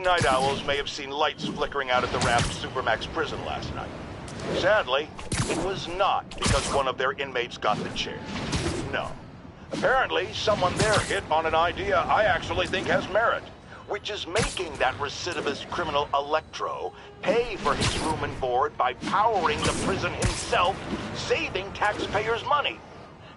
night owls may have seen lights flickering out at the Raft Supermax prison last night. Sadly, it was not because one of their inmates got the chair. No. Apparently, someone there hit on an idea I actually think has merit, which is making that recidivist criminal Electro pay for his room and board by powering the prison himself, saving taxpayers' money.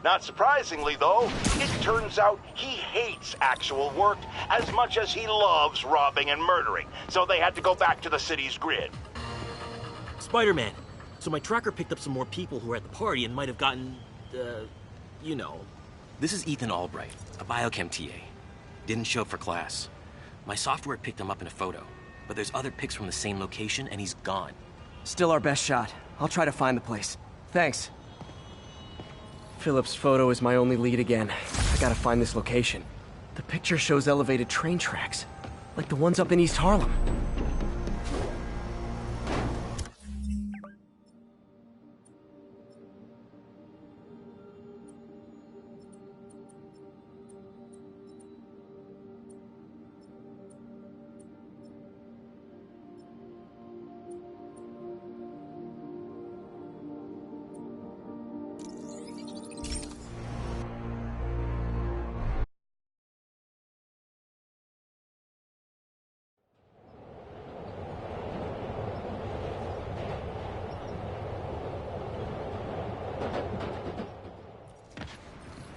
Not surprisingly, though, it turns out he hates actual work as much as he loves robbing and murdering, so they had to go back to the city's grid. Spider-Man. So my tracker picked up some more people who were at the party and might have gotten, you know. This is Ethan Albright, a biochem TA. Didn't show up for class. My software picked him up in a photo, but there's other pics from the same location and he's gone. Still our best shot. I'll try to find the place. Thanks. Philip's photo is my only lead again. I gotta find this location. The picture shows elevated train tracks, like the ones up in East Harlem.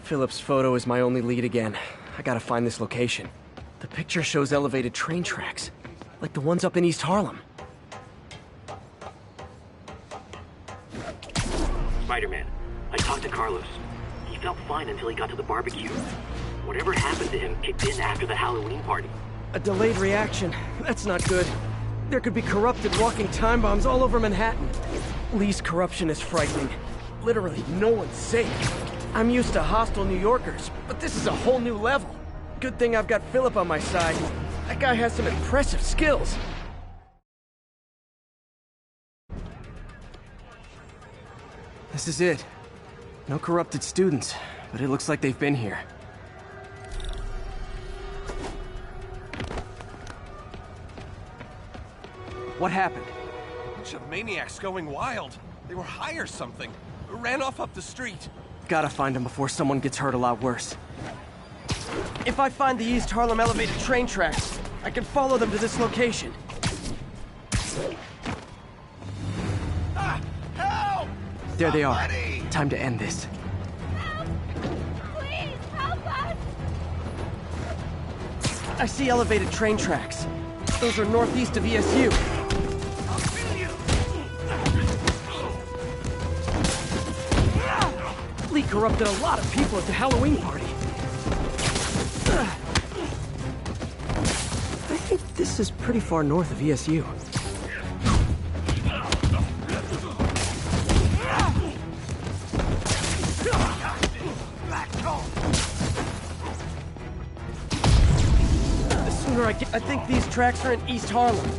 Philip's photo is my only lead again. I gotta find this location. The picture shows elevated train tracks, like the ones up in East Harlem. Spider-Man, I talked to Carlos. He felt fine until he got to the barbecue. Whatever happened to him kicked in after the Halloween party. A delayed reaction. That's not good. There could be corrupted walking time bombs all over Manhattan. Lee's corruption is frightening. Literally, no one's safe. I'm used to hostile New Yorkers, but this is a whole new level. Good thing I've got Philip on my side. That guy has some impressive skills. This is it. No corrupted students, but it looks like they've been here. What happened? A bunch of maniacs going wild. They were high or something. Ran off up the street. Gotta find him before someone gets hurt a lot worse. If I find the East Harlem elevated train tracks, I can follow them to this location. Ah! Help! There they are. Somebody! Time to end this. Help! Please, help us! I see elevated train tracks. Those are northeast of ESU. I'll kill you! Lee corrupted a lot of people at the Halloween party. I think this is pretty far north of ESU. The sooner I get... I think these tracks are in East Harlem.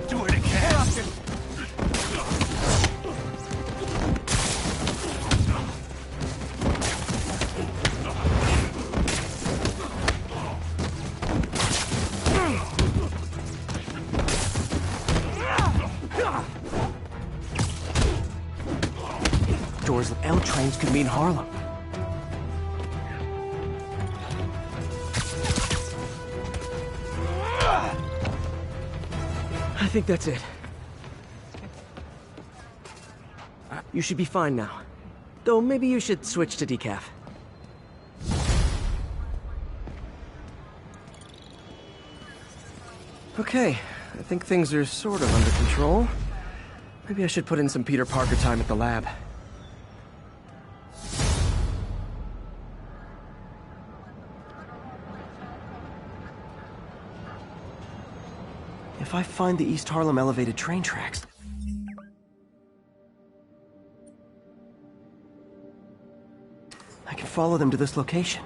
Do it again! Doors of L trains could mean Harlem. I think that's it. You should be fine now. Though maybe you should switch to decaf. Okay, I think things are sort of under control. Maybe I should put in some Peter Parker time at the lab. If I find the East Harlem elevated train tracks... I can follow them to this location.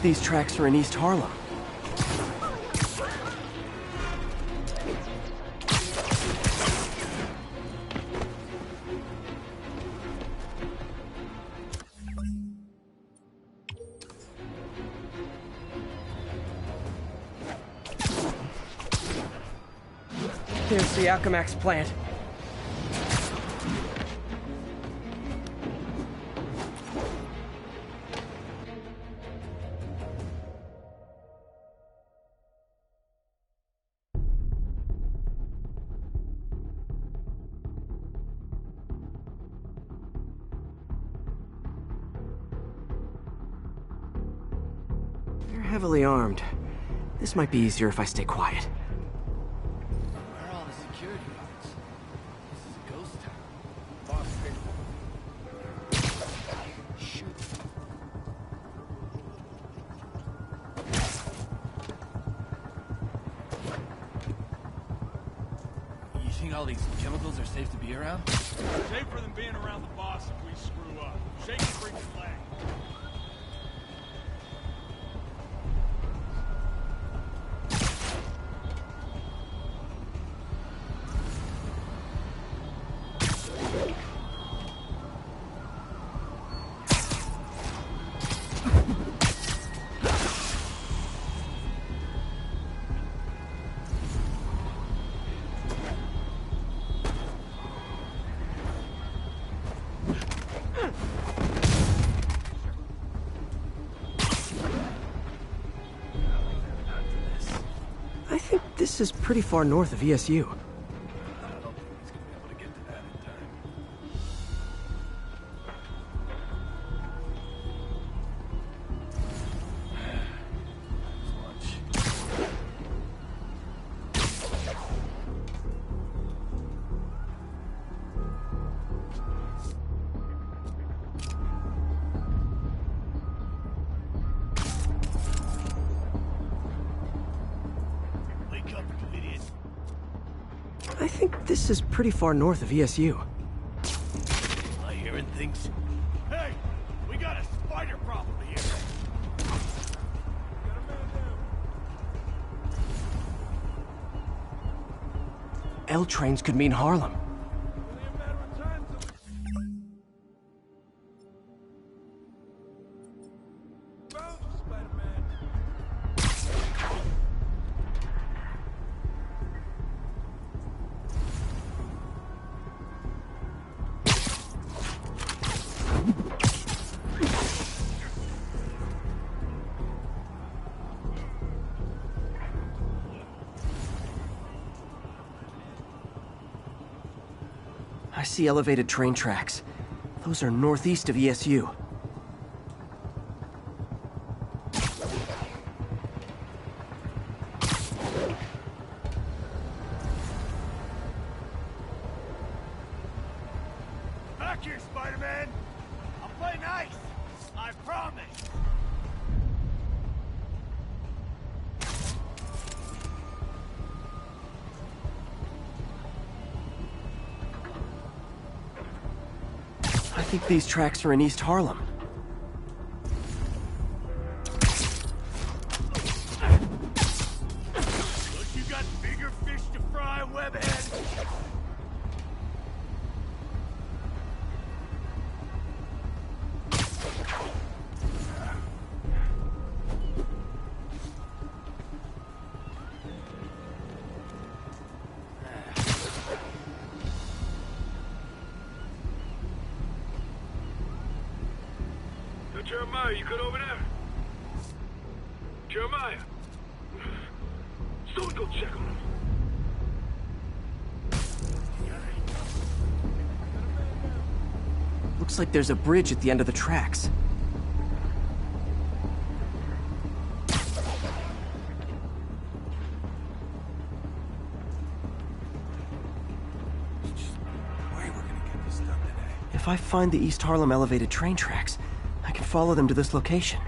these tracks are in East Harlem. There's the Alchemax plant. They're heavily armed. This might be easier if I stay quiet. Where are all the security guards? This is a ghost town. Boss Shoot. You think all these chemicals are safe to be around? Safer than being around the boss if we screw up. Shake his freaking leg. I think this is pretty far north of ESU. I don't think he's gonna be able to get to that in time. Lunch. Wake up, you idiot. I think this is pretty far north of ESU. Am I hearing things? Hey! We got a spider problem here! L trains could mean Harlem. I see elevated train tracks. Those are northeast of ESU. Back here, Spider-Man! I'll play nice! I promise! I think these tracks are in East Harlem. Look, you got bigger fish to fry, webhead! Jeremiah, you good over there? Jeremiah! Someone go check on him. Looks like there's a bridge at the end of the tracks. Way we're gonna get this done today. If I find the East Harlem elevated train tracks, I can follow them to this location.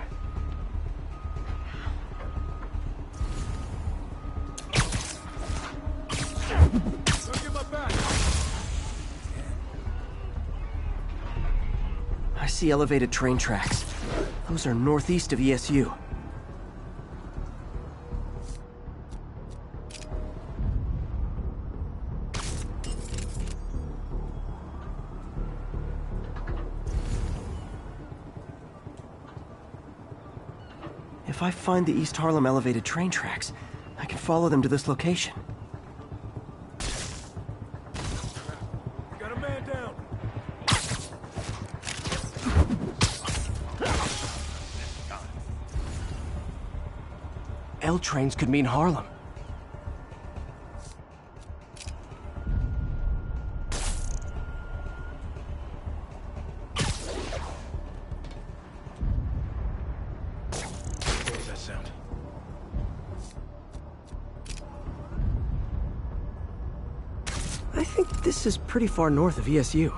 Look at my back! I see elevated train tracks. Those are northeast of ESU. If I find the East Harlem elevated train tracks, I can follow them to this location. Got a man down. L trains could mean Harlem. What was that sound? I think this is pretty far north of ESU.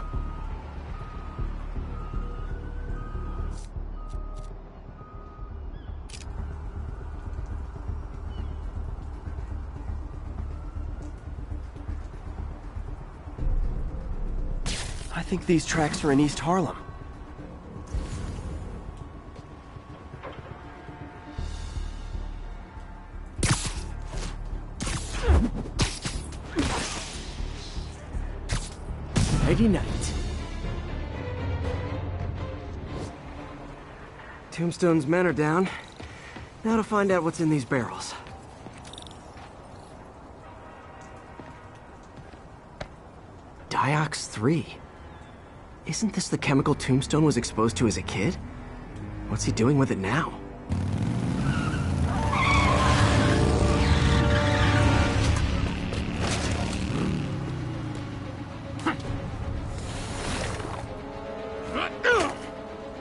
I think these tracks are in East Harlem. Nighty night. Tombstone's men are down. Now to find out what's in these barrels. Diox 3. Isn't this the chemical Tombstone was exposed to as a kid? What's he doing with it now?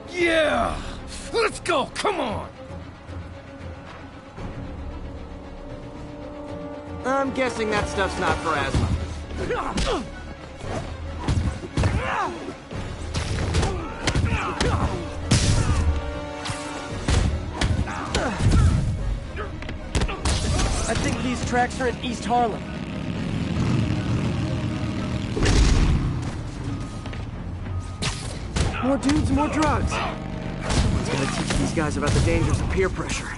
Yeah! Let's go! Come on! I'm guessing that stuff's not for asthma. I think these tracks are in East Harlem. More dudes, more drugs. Someone's gotta teach these guys about the dangers of peer pressure.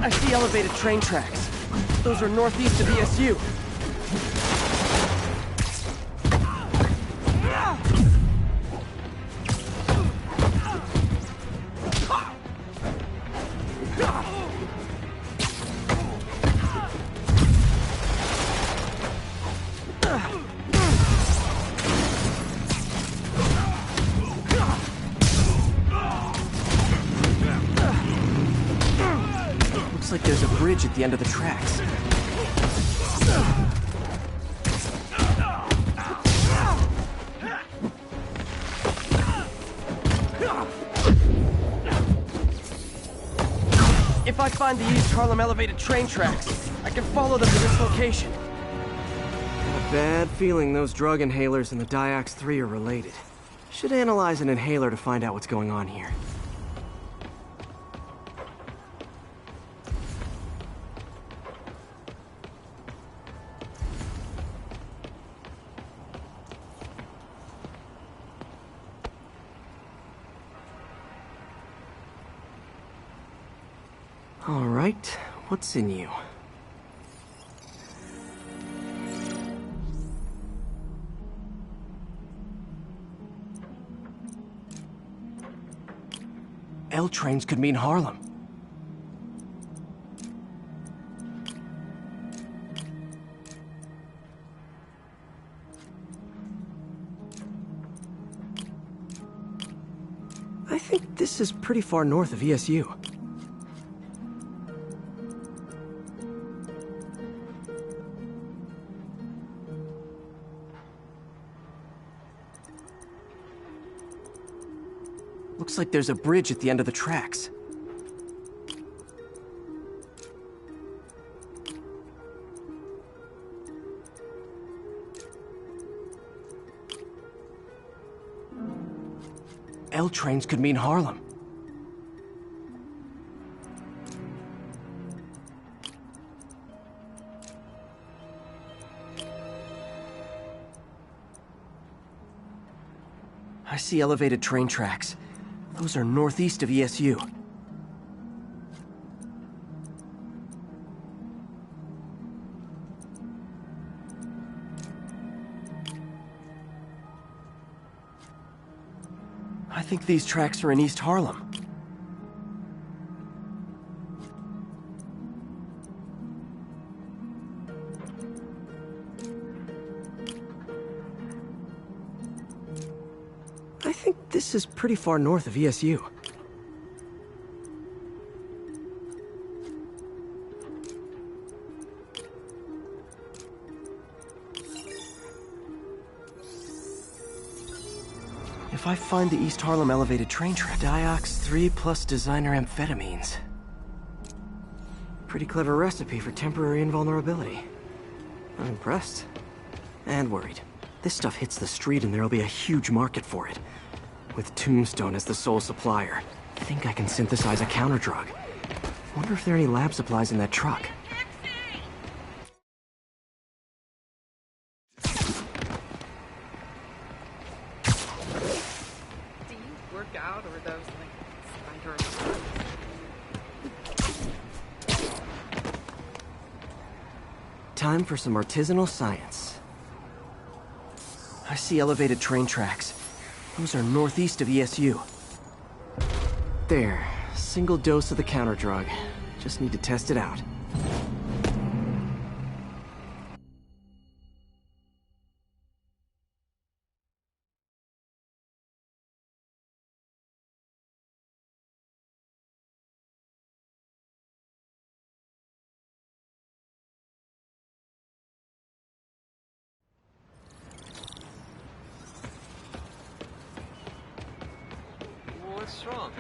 I see elevated train tracks. Those are northeast of ESU. Looks like there's a bridge at the end of the tracks. If I find the East Harlem elevated train tracks, I can follow them to this location. Got a bad feeling those drug inhalers and the Diox 3 are related. Should analyze an inhaler to find out what's going on here. All right, what's in you? L trains could mean Harlem. I think this is pretty far north of ESU. Looks like there's a bridge at the end of the tracks. L trains could mean Harlem. I see elevated train tracks. Those are northeast of ESU. I think these tracks are in East Harlem. I think this is pretty far north of ESU. If I find the East Harlem elevated train track, Diox 3 plus designer amphetamines. Pretty clever recipe for temporary invulnerability. I'm impressed. And worried. This stuff hits the street and there'll be a huge market for it. With Tombstone as the sole supplier, I think I can synthesize a counter-drug. Wonder if there are any lab supplies in that truck. Do you work out, or are those like spider? Time for some artisanal science. I see elevated train tracks. Those are northeast of ESU. There. Single dose of the counter drug. Just need to test it out. What's wrong?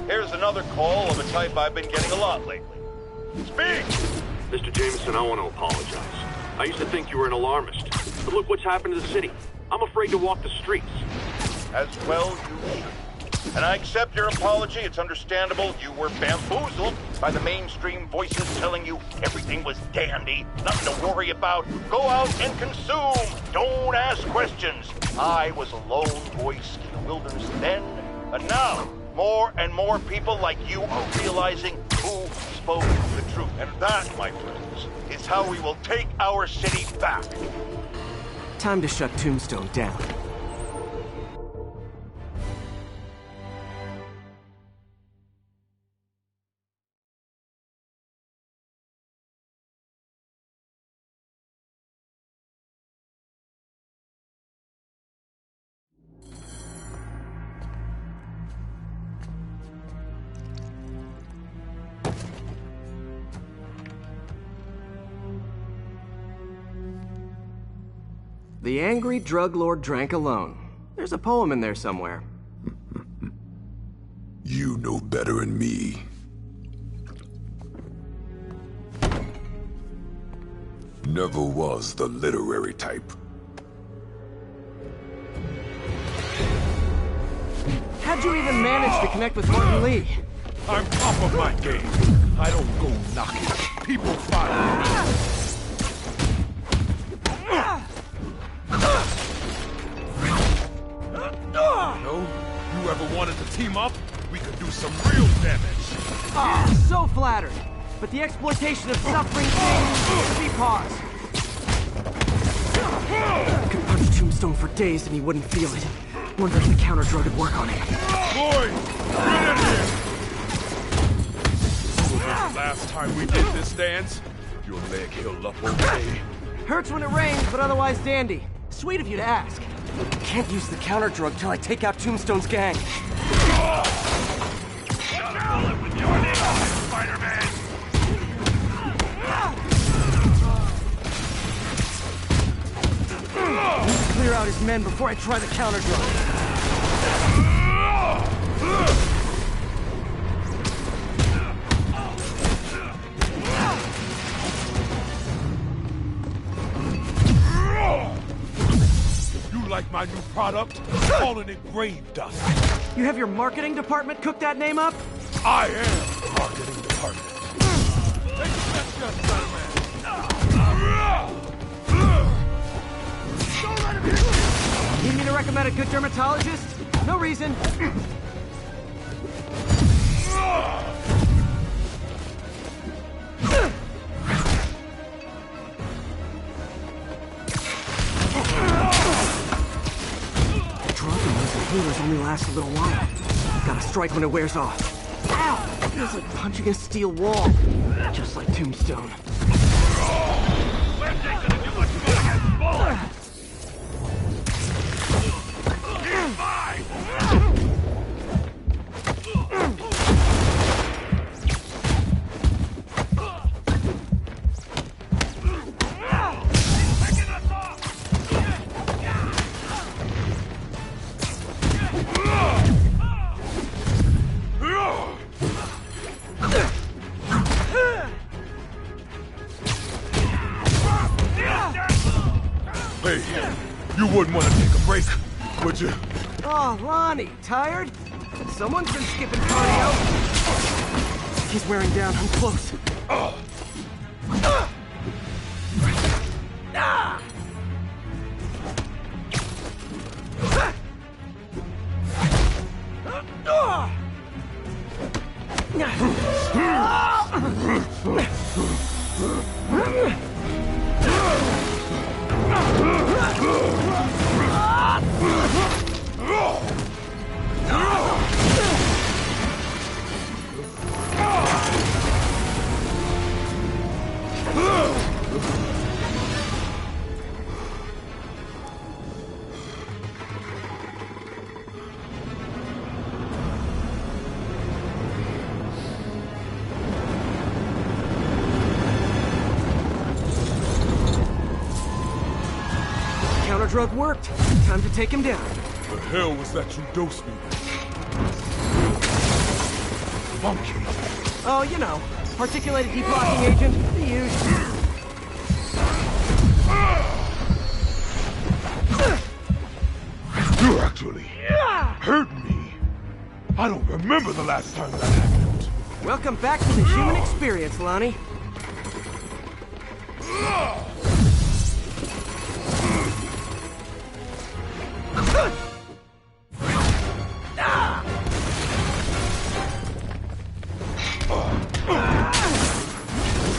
Here's another call of a type I've been getting a lot lately. Speak! Mr. Jameson, I want to apologize. I used to think you were an alarmist. But look what's happened to the city. I'm afraid to walk the streets. As well you should. And I accept your apology. It's understandable. You were bamboozled by the mainstream voices telling you everything was dandy, nothing to worry about. Go out and consume. Don't ask questions. I was a lone voice in the wilderness then, and now more and more people like you are realizing who spoke the truth. And that, my friends, is how we will take our city back. Time to shut Tombstone down. The angry drug lord drank alone. There's a poem in there somewhere. You know better than me. Never was the literary type. How'd you even manage to connect with Martin Lee? I'm top of my game. I don't go knocking. People find me. No? You ever wanted to team up? We could do some real damage. Oh, so flattered. But the exploitation of suffering things be paused. I could punch Tombstone for days and he wouldn't feel it. Wonder if the counter drug would work on him. Boy, get in here! Was the last time we did this dance? Your leg healed up okay? Hurts when it rains, but otherwise dandy. Sweet of you to ask. Can't use the counter drug till I take out Tombstone's gang. With your name on it, Spider-Man! Need to clear out his men before I try the counter drug. You like my new product? Calling it grave dust. You have your marketing department cook that name up? I am the marketing department. Need me to recommend a good dermatologist? No reason. Healers only last a little while. Gotta strike when it wears off. Ow! Feels like punching a steel wall. Just like Tombstone. Hey, you wouldn't want to take a break, would you? Oh, Lonnie, tired? Someone's been skipping cardio. He's wearing down. I'm close. Counter drug worked. Time to take him down. The hell was that you dosed me with? Funky. Oh, you know, particulated deblocking agent. The usual. You actually hurt me. I don't remember the last time that happened. Welcome back to the human experience, Lonnie.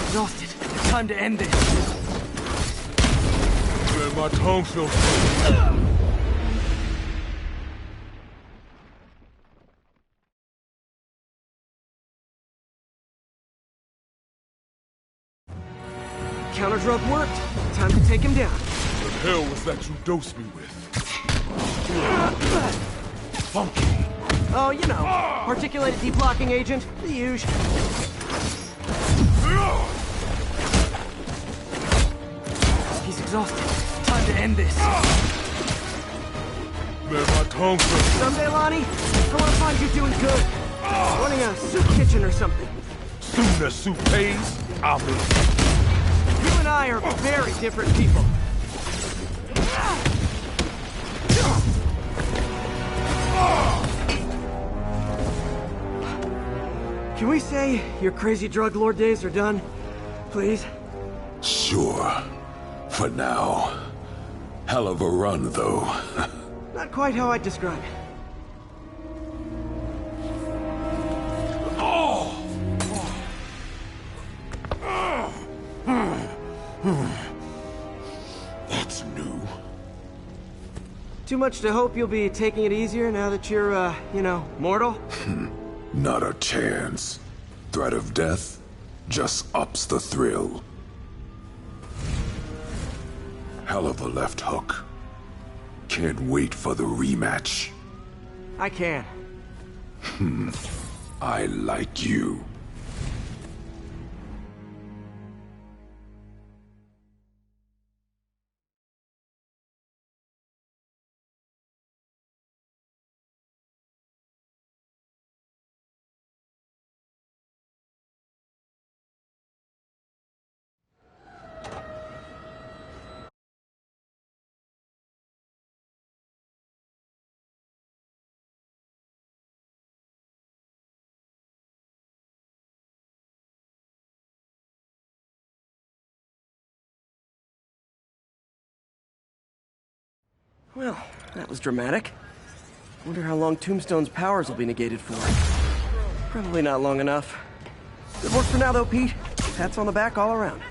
Exhausted. Time to end this. Man, my tongue feels... Counter drug worked. Time to take him down. The hell was that you dosed me with? Funky. Oh, you know, particulated deblocking agent. The usual. He's exhausted. Time to end this. Man, my tongue hurts. Someday, Lonnie, I want to find you doing good. Running a soup kitchen or something. Soon as soup pays, I'll be. You and I are very different people. Can we say your crazy drug lord days are done? Please? Sure. For now. Hell of a run, though. Not quite how I'd describe it. That's new. Too much to hope you'll be taking it easier now that you're, mortal? Not a chance. Threat of death just ups the thrill. Hell of a left hook. Can't wait for the rematch. I can. I like you. Well, that was dramatic. Wonder how long Tombstone's powers will be negated for. Probably not long enough. Good work for now, though, Pete. Pats on the back all around.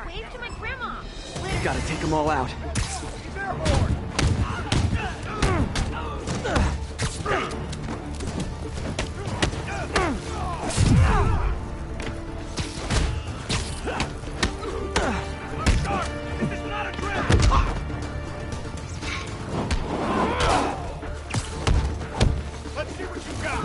Wave to my grandma. Gotta take them all out. Let's see what you got.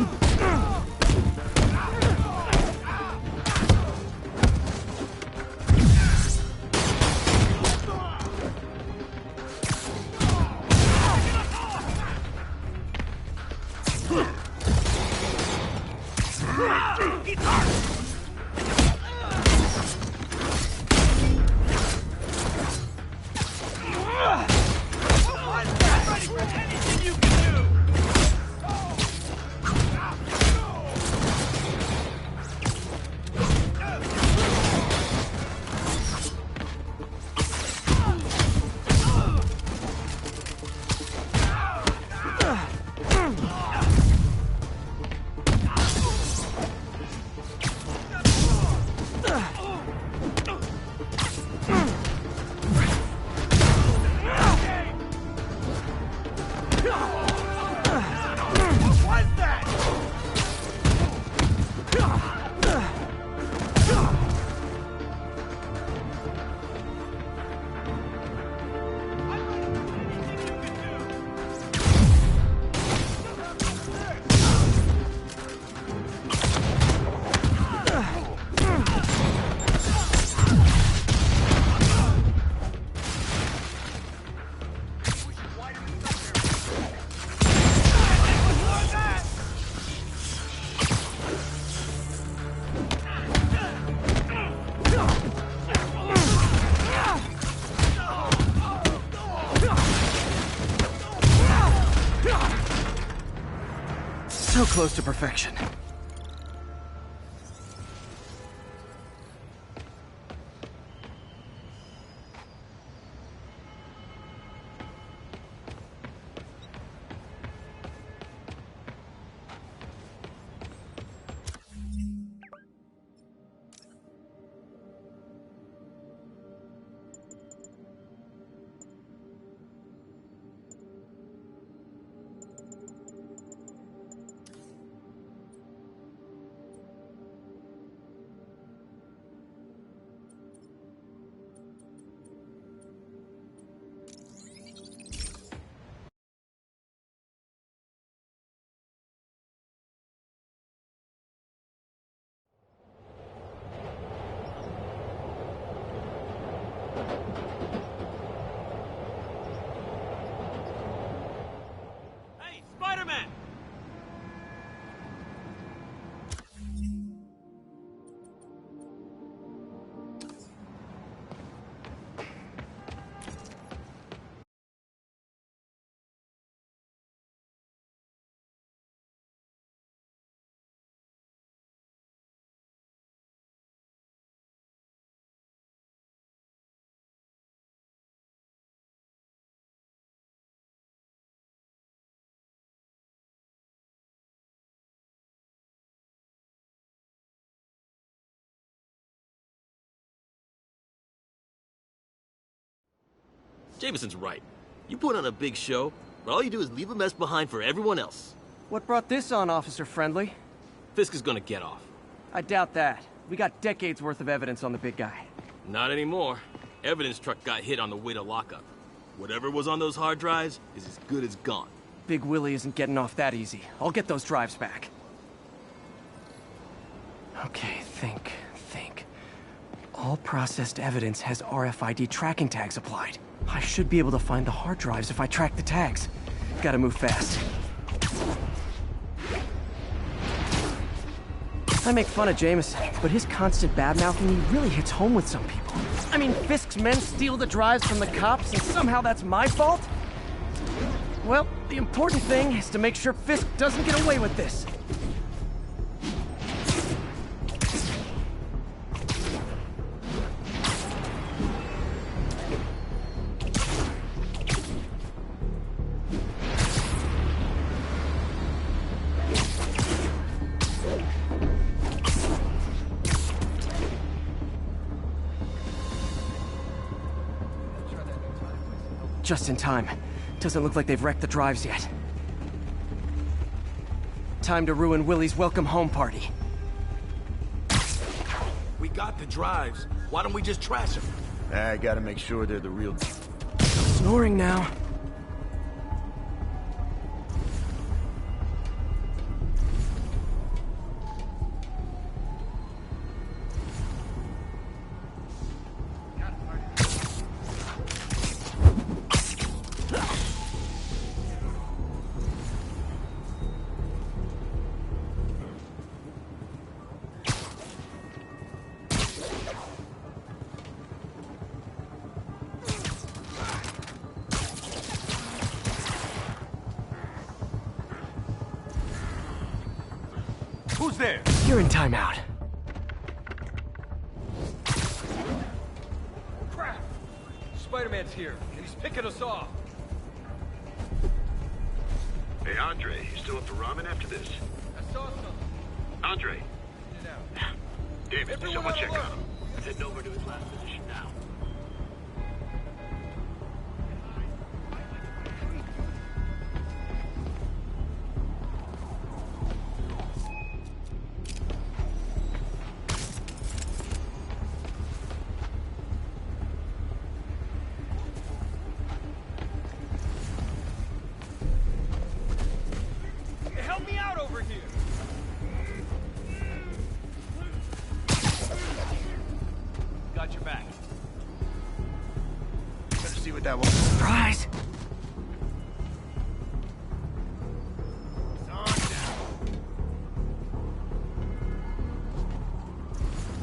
close to perfection. Hey, Spider-Man! Jameson's right. You put on a big show, but all you do is leave a mess behind for everyone else. What brought this on, Officer Friendly? Fisk is gonna get off. I doubt that. We got decades worth of evidence on the big guy. Not anymore. Evidence truck got hit on the way to lockup. Whatever was on those hard drives is as good as gone. Big Willie isn't getting off that easy. I'll get those drives back. Okay, think. All processed evidence has RFID tracking tags applied. I should be able to find the hard drives if I track the tags. Gotta move fast. I make fun of Jameson, but his constant bad-mouthing really hits home with some people. I mean, Fisk's men steal the drives from the cops, and somehow that's my fault? Well, the important thing is to make sure Fisk doesn't get away with this. Just in time. Doesn't look like they've wrecked the drives yet. Time to ruin Willie's welcome home party. We got the drives. Why don't we just trash them? I gotta make sure they're the real... Snoring now. Who's there? You're in timeout. Crap! Spider-Man's here, and he's picking us off. Hey, Andre, you still up for ramen after this? I saw something. Andre! David, Everyone someone on check alert. on him. Heading over to his last position now. Help me out over here! Got your back. Better see what that was. Surprise! It's on now.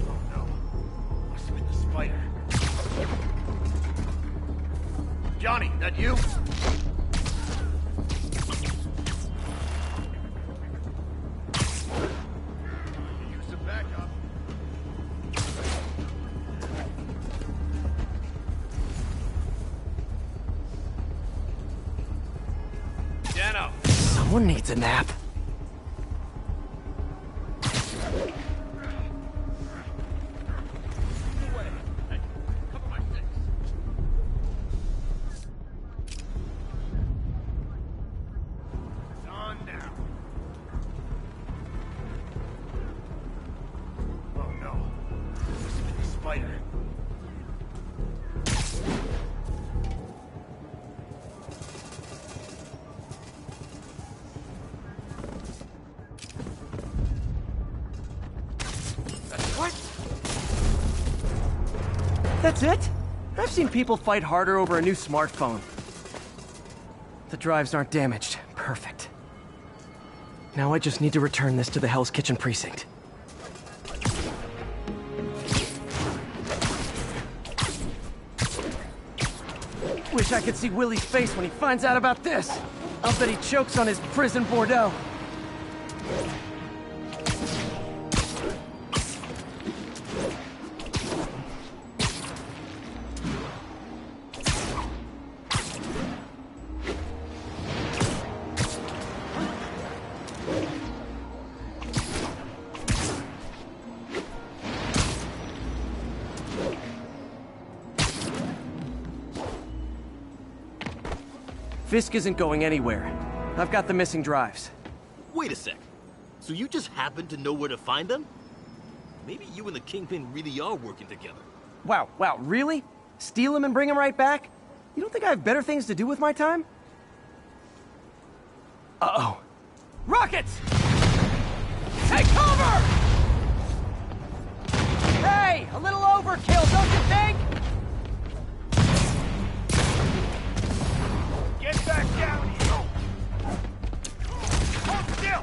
Oh no. Must have been the spider. Johnny, that you? Someone needs a nap. That's it? I've seen people fight harder over a new smartphone. The drives aren't damaged. Perfect. Now I just need to return this to the Hell's Kitchen precinct. Wish I could see Willie's face when he finds out about this. I'll bet he chokes on his prison Bordeaux. Fisk isn't going anywhere. I've got the missing drives. Wait a sec. So you just happen to know where to find them? Maybe you and the Kingpin really are working together. Wow, really? Steal him and bring him right back? You don't think I have better things to do with my time? Uh-oh. Rockets! Take cover! Hey, a little overkill, don't you think? Get back down here! Hold still!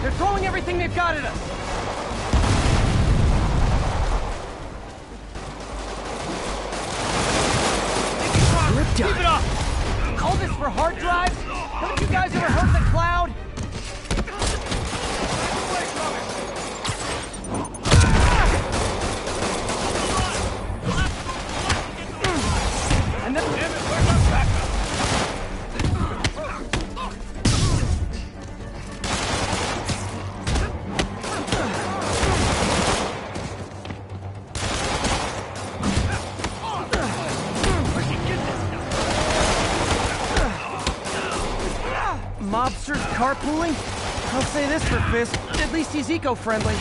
They're throwing everything they've got at us! Keep it up! All this for hard drives? Haven't you guys ever heard the Cloud? And then... Damn it, where's our backup? Mobsters carpooling? I'll say this for Fisk, at least he's eco-friendly.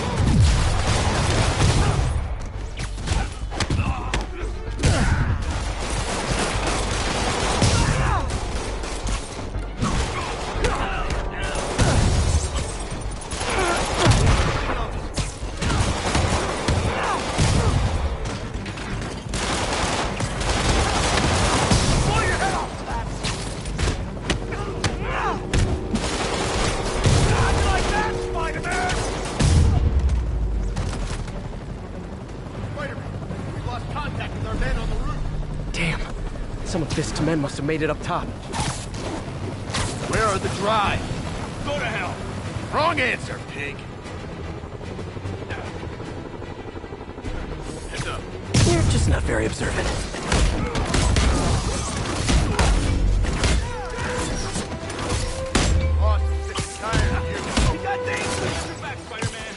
Some of Fisk's men must have made it up top. Where are the drives? Go to hell! Wrong answer, pig! Heads up. You're just not very observant. We got these! Get back, Spider-Man!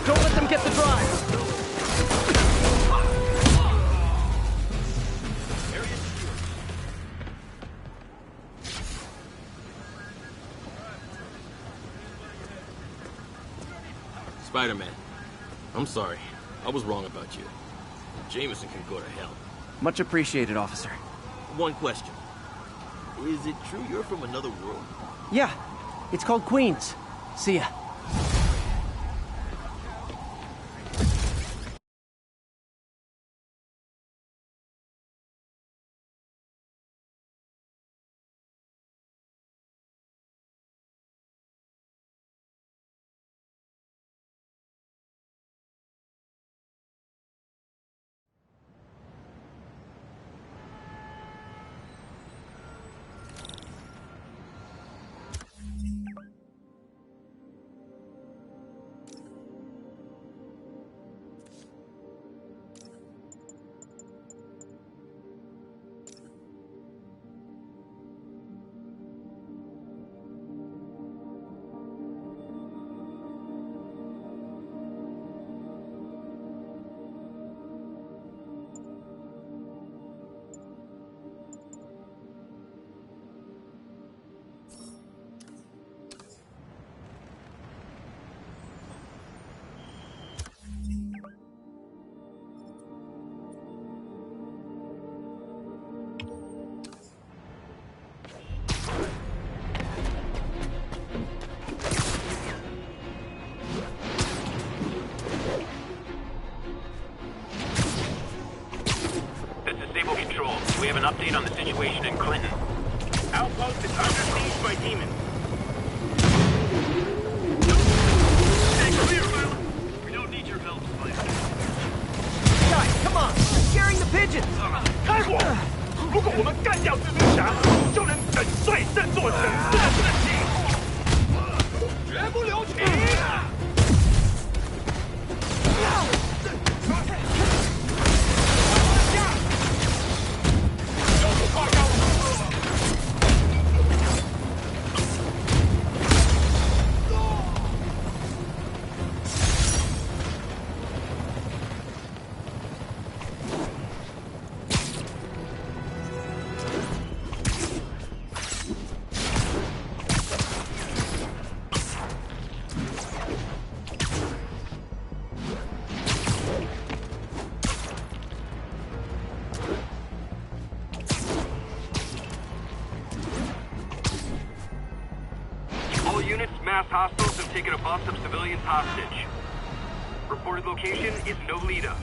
Don't let them get the drive! Spider-Man, I'm sorry. I was wrong about you. Jameson can go to hell. Much appreciated, officer. One question. Is it true you're from another world? Yeah, it's called Queens. See ya. update on the situation in Clinton. Outpost is under siege by demons. Stay clear, Violet. We don't need your help, Spider. Guys, come on! You're scaring the pigeons! 开火！如果我们干掉蜘蛛侠，就能粉碎这座城市的计划。绝不留情！All units, mass hostiles have taken a bus of civilians hostage. Reported location is Nolita.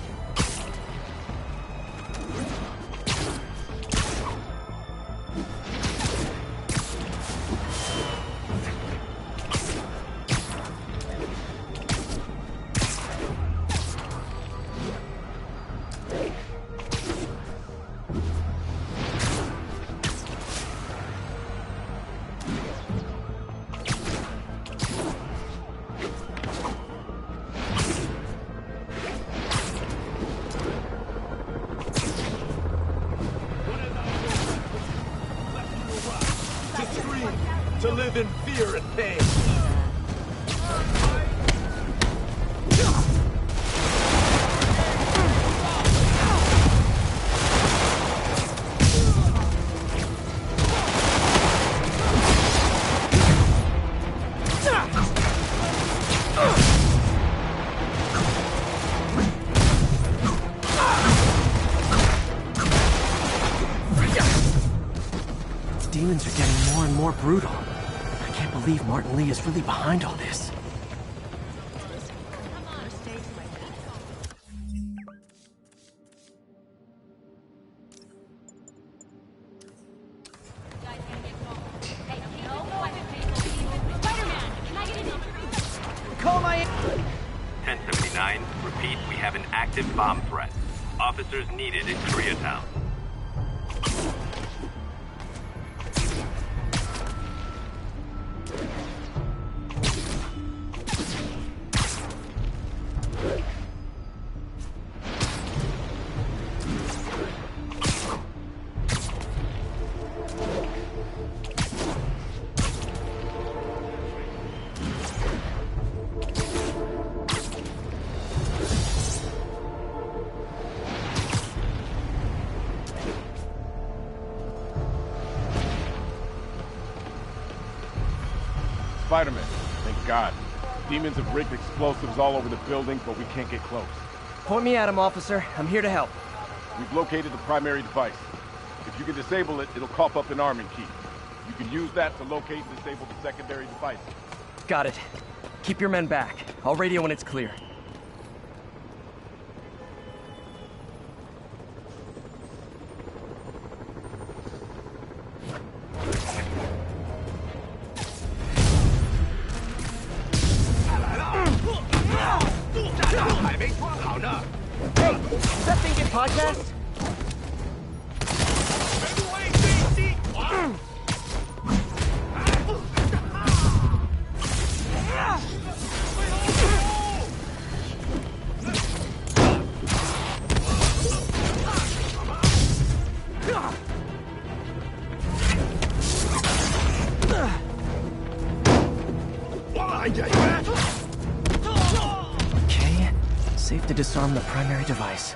To live in fear and pain. Demons are getting more and more brutal. I can't believe Martin Lee is really behind all this. Call my... 1079, repeat, we have an active bomb threat. Officers needed in Koreatown. Spider-Man, thank God. Demons have rigged explosives all over the building, but we can't get close. Point me at him, officer. I'm here to help. We've located the primary device. If you can disable it, it'll cough up an arming key. You can use that to locate and disable the secondary device. Got it. Keep your men back. I'll radio when it's clear. Does that thing get podcast? Okay, safe to disarm the primary device.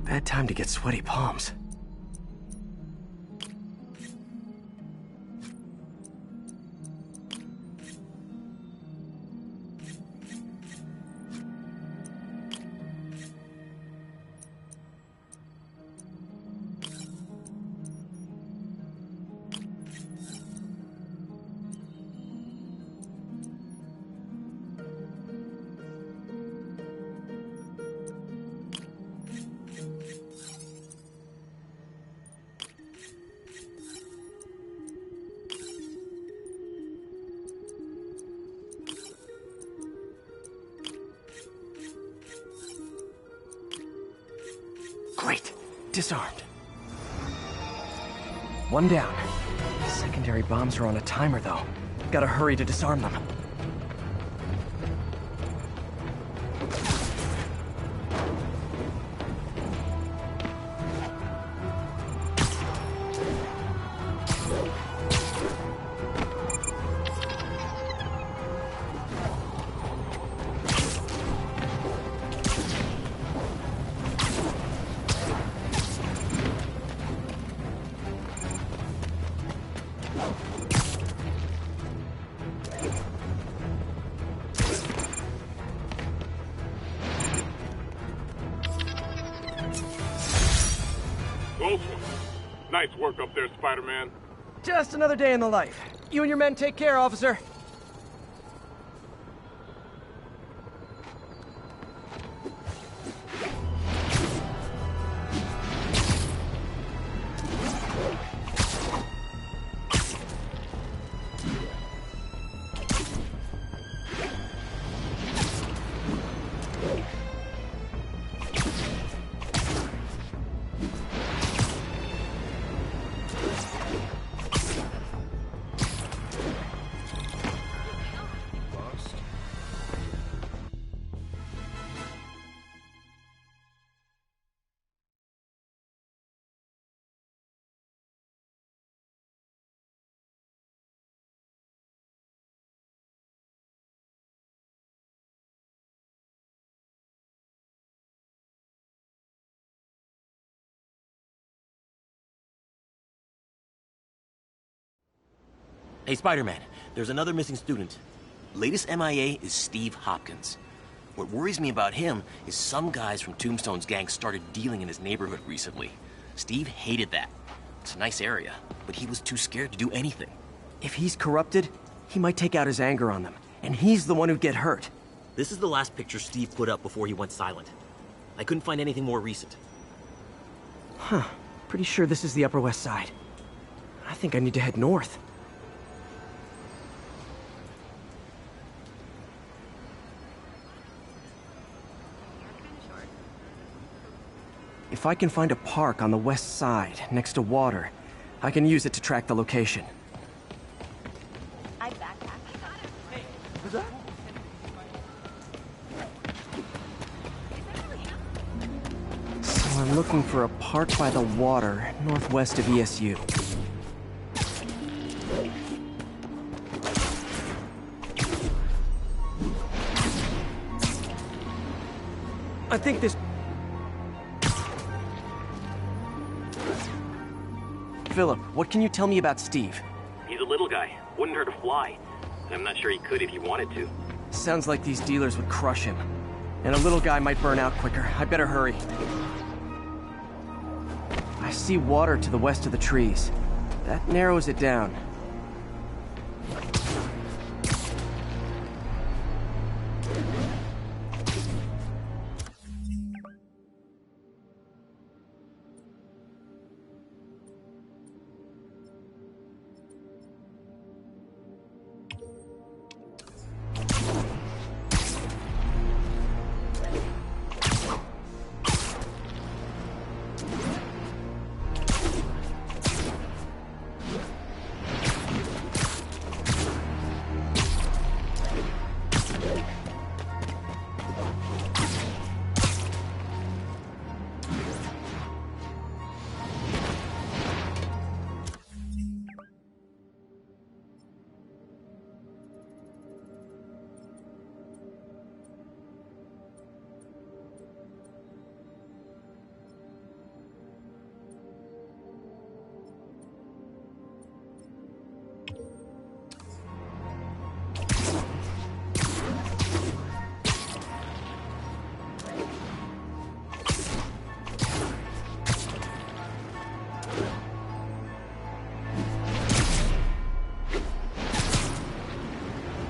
Bad time to get sweaty palms. Disarmed. One down. Secondary bombs are on a timer, though. Gotta hurry to disarm them. Close one. Nice work up there, Spider-Man. Just another day in the life. You and your men take care, officer. Hey, Spider-Man, there's another missing student. Latest MIA is Steve Hopkins. What worries me about him is some guys from Tombstone's gang started dealing in his neighborhood recently. Steve hated that. It's a nice area, but he was too scared to do anything. If he's corrupted, he might take out his anger on them, and he's the one who'd get hurt. This is the last picture Steve put up before he went silent. I couldn't find anything more recent. Huh. Pretty sure this is the Upper West Side. I think I need to head north. If I can find a park on the west side, next to water, I can use it to track the location. I backpacked. Hey, who's that? So I'm looking for a park by the water, northwest of ESU. I think this... Philip, what can you tell me about Steve? He's a little guy. Wouldn't hurt to fly. I'm not sure he could if he wanted to. Sounds like these dealers would crush him. And a little guy might burn out quicker. I better hurry. I see water to the west of the trees. That narrows it down.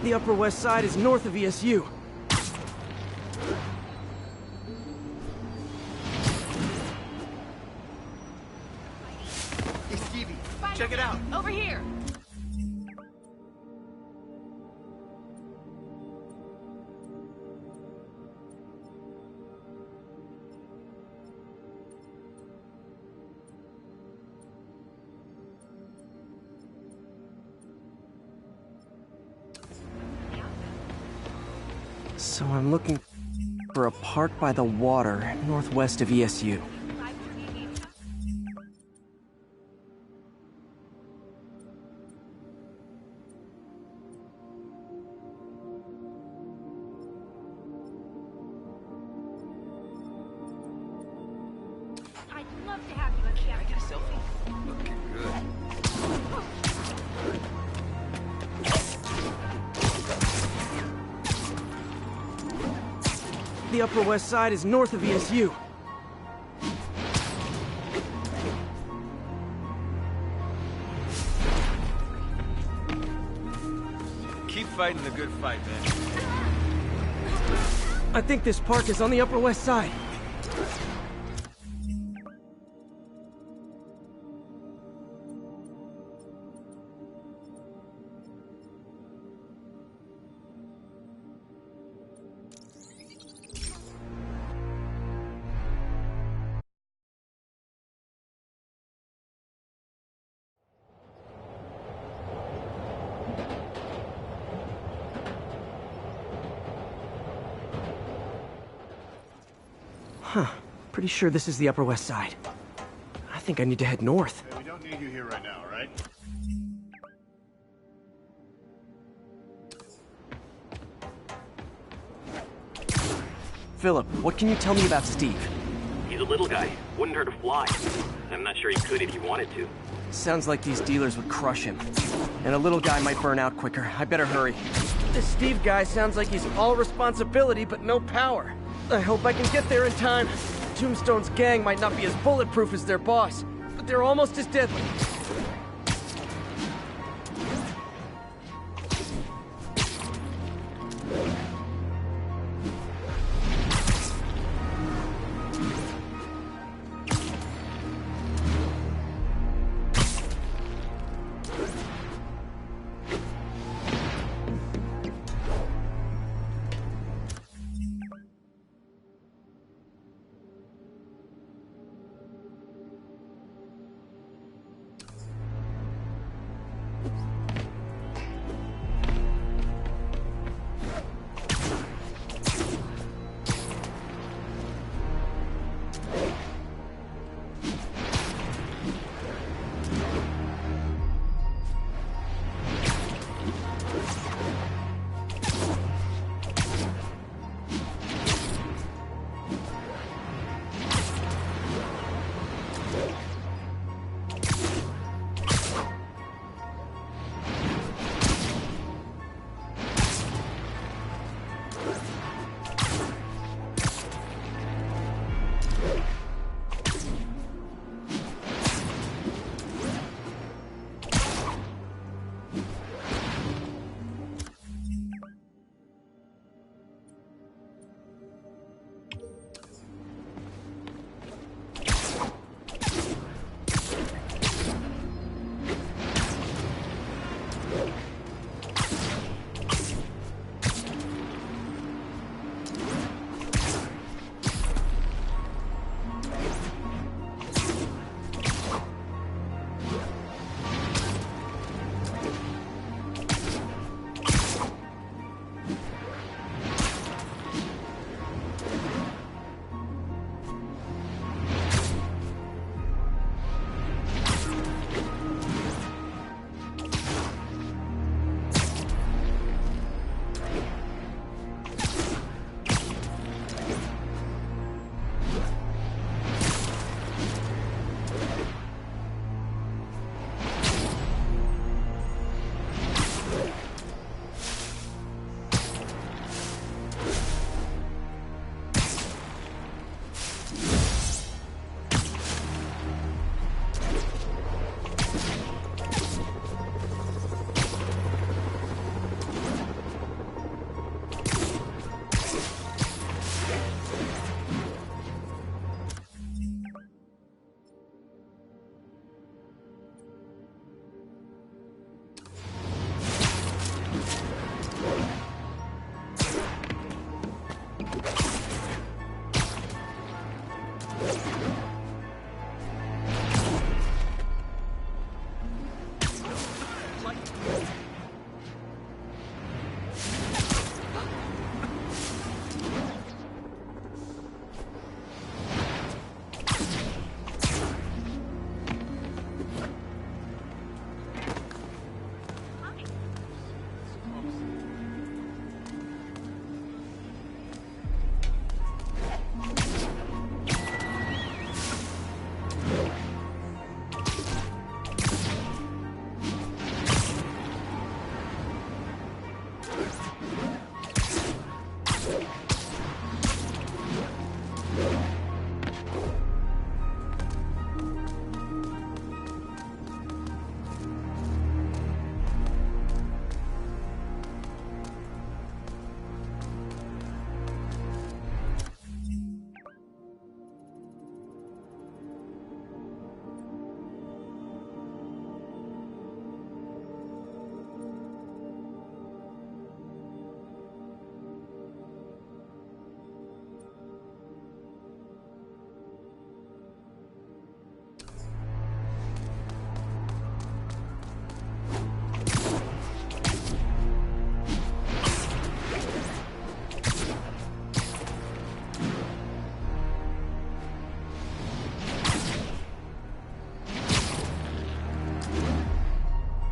The Upper West Side is north of ESU. Hey, Stevie, check it out. Over here. So I'm looking for a park by the water, northwest of ESU. I'd love to have you as Can I get a selfie? Looking good. The Upper West Side is north of ESU. Keep fighting the good fight, man. I think this park is on the Upper West Side. Huh. Pretty sure this is the Upper West Side. I think I need to head north. Hey, we don't need you here right now, all right? Philip, what can you tell me about Steve? He's a little guy. Wouldn't hurt a fly. I'm not sure he could if he wanted to. Sounds like these dealers would crush him. And a little guy might burn out quicker. I better hurry. This Steve guy sounds like he's all responsibility but no power. I hope I can get there in time. Tombstone's gang might not be as bulletproof as their boss, but they're almost as deadly.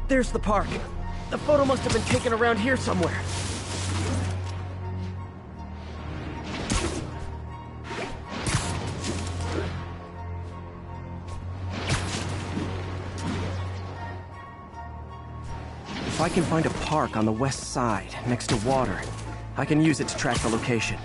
There's the park. The photo must have been taken around here somewhere. If I can find a park on the west side, next to water, I can use it to track the location.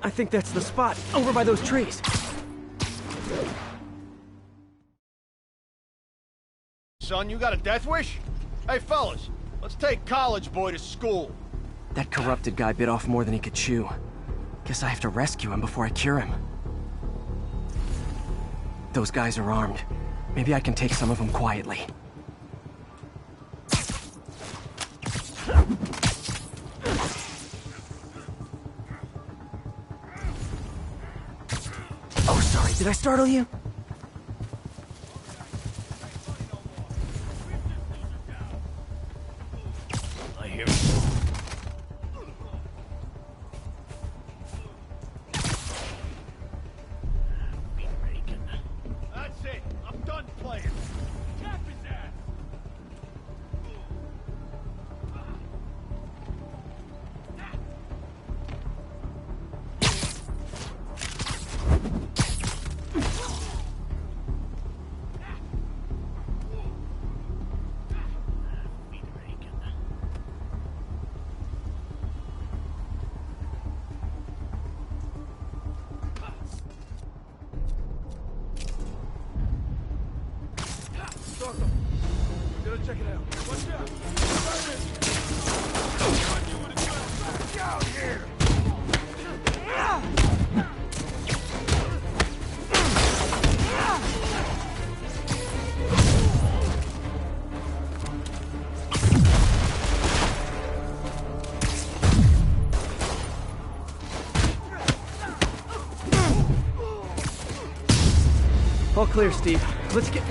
I think that's the spot, over by those trees. Son, you got a death wish? Hey, fellas, let's take college boy to school. That corrupted guy bit off more than he could chew. Guess I have to rescue him before I cure him. Those guys are armed. Maybe I can take some of them quietly. Oh, sorry, did I startle you? I hear That's it. I'm done playing. Cap his ass. Check it out. Watch out! Back out here! All clear, Steve. Let's get...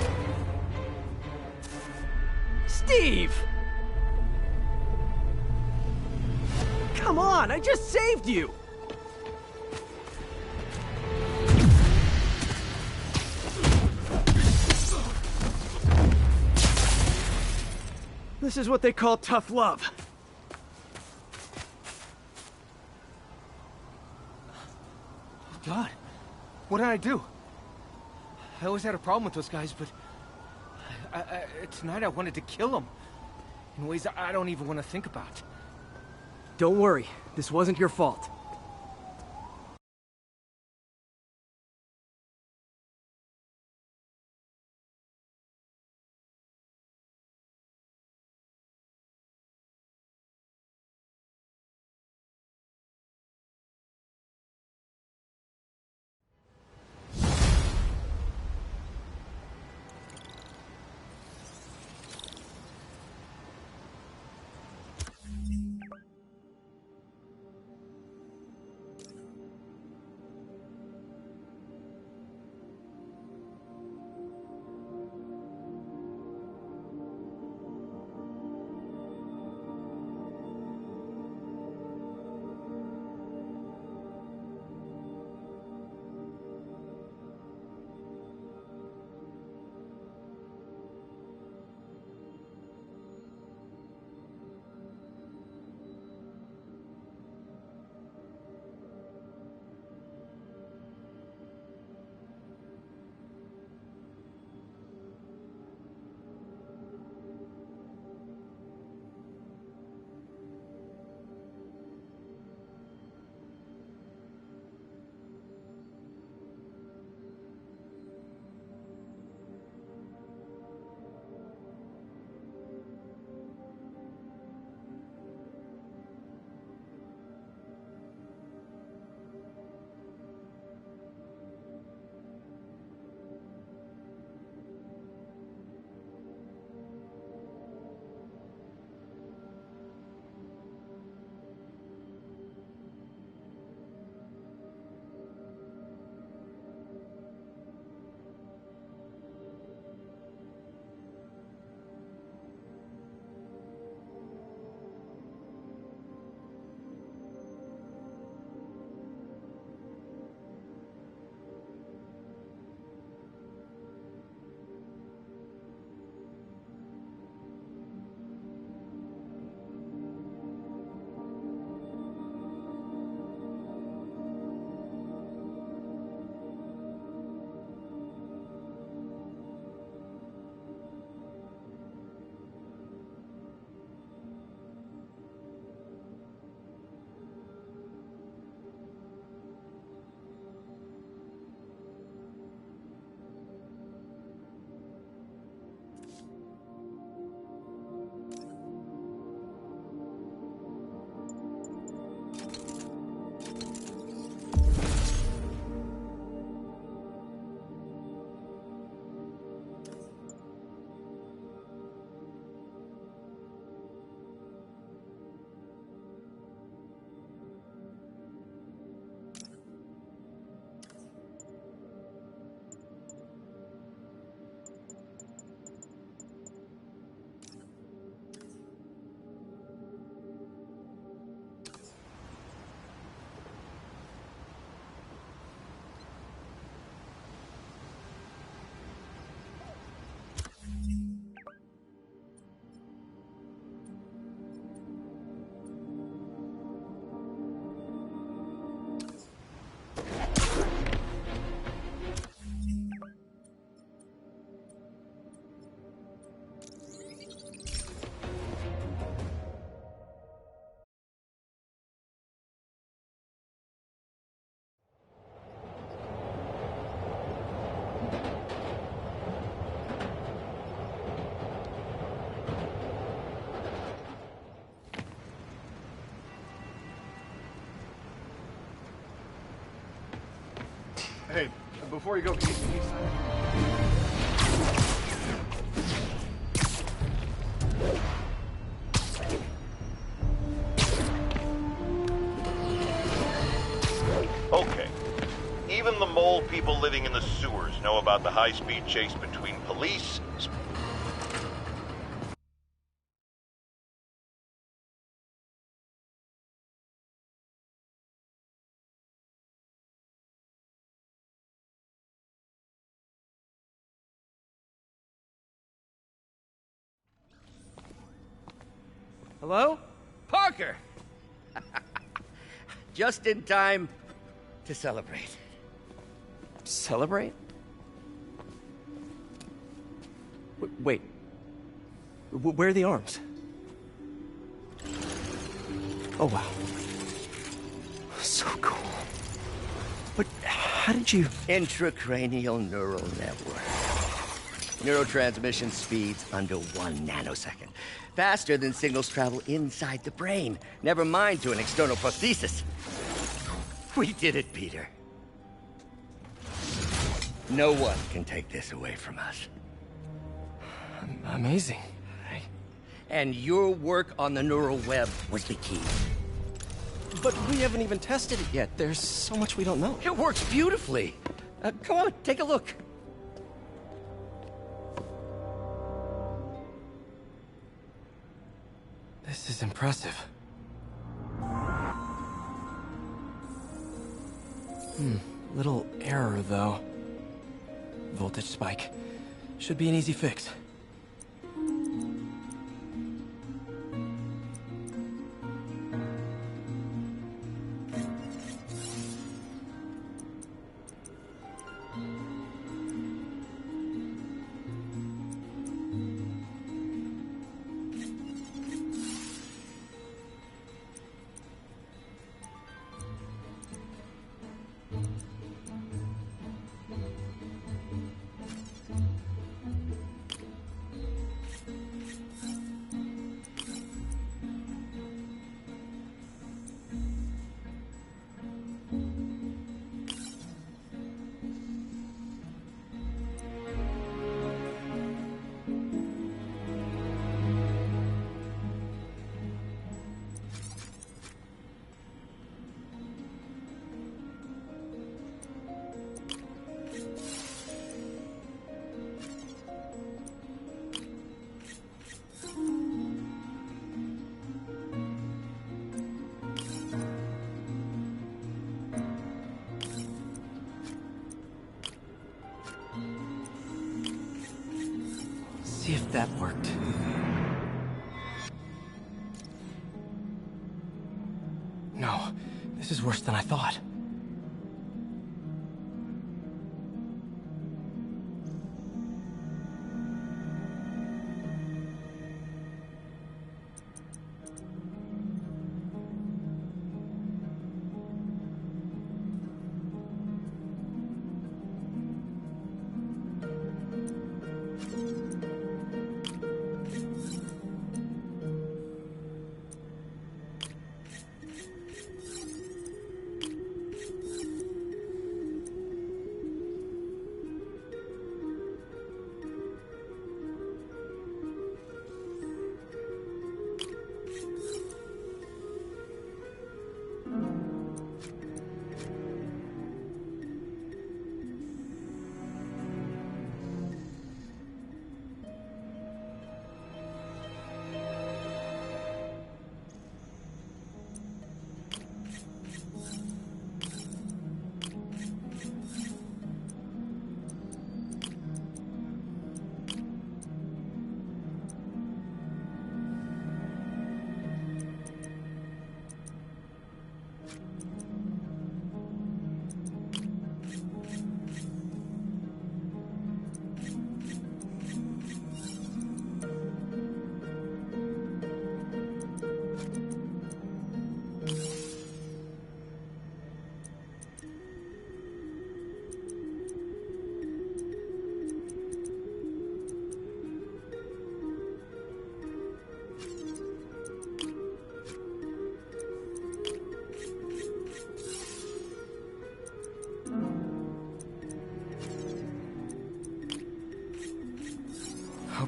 Steve! Come on, I just saved you! This is what they call tough love. Oh, God. What did I do? I always had a problem with those guys, but... tonight I wanted to kill them. In ways I don't even want to think about. Don't worry, this wasn't your fault. Hey, before you go, can you sign it? Okay. Even the mole people living in the sewers know about the high-speed chase between police. Hello? Parker! Just in time to celebrate. Celebrate? Wait. Where are the arms? Oh, wow. So cool. But how did you... Intracranial neural network. Neurotransmission speeds under 1 nanosecond. Faster than signals travel inside the brain. Never mind to an external prosthesis. We did it, Peter. No one can take this away from us. Amazing. And your work on the neural web was the key. But we haven't even tested it yet. There's so much we don't know. It works beautifully. Come on, take a look. This is impressive. Little error, though. Voltage spike. Should be an easy fix. See if that worked. No, this is worse than I thought.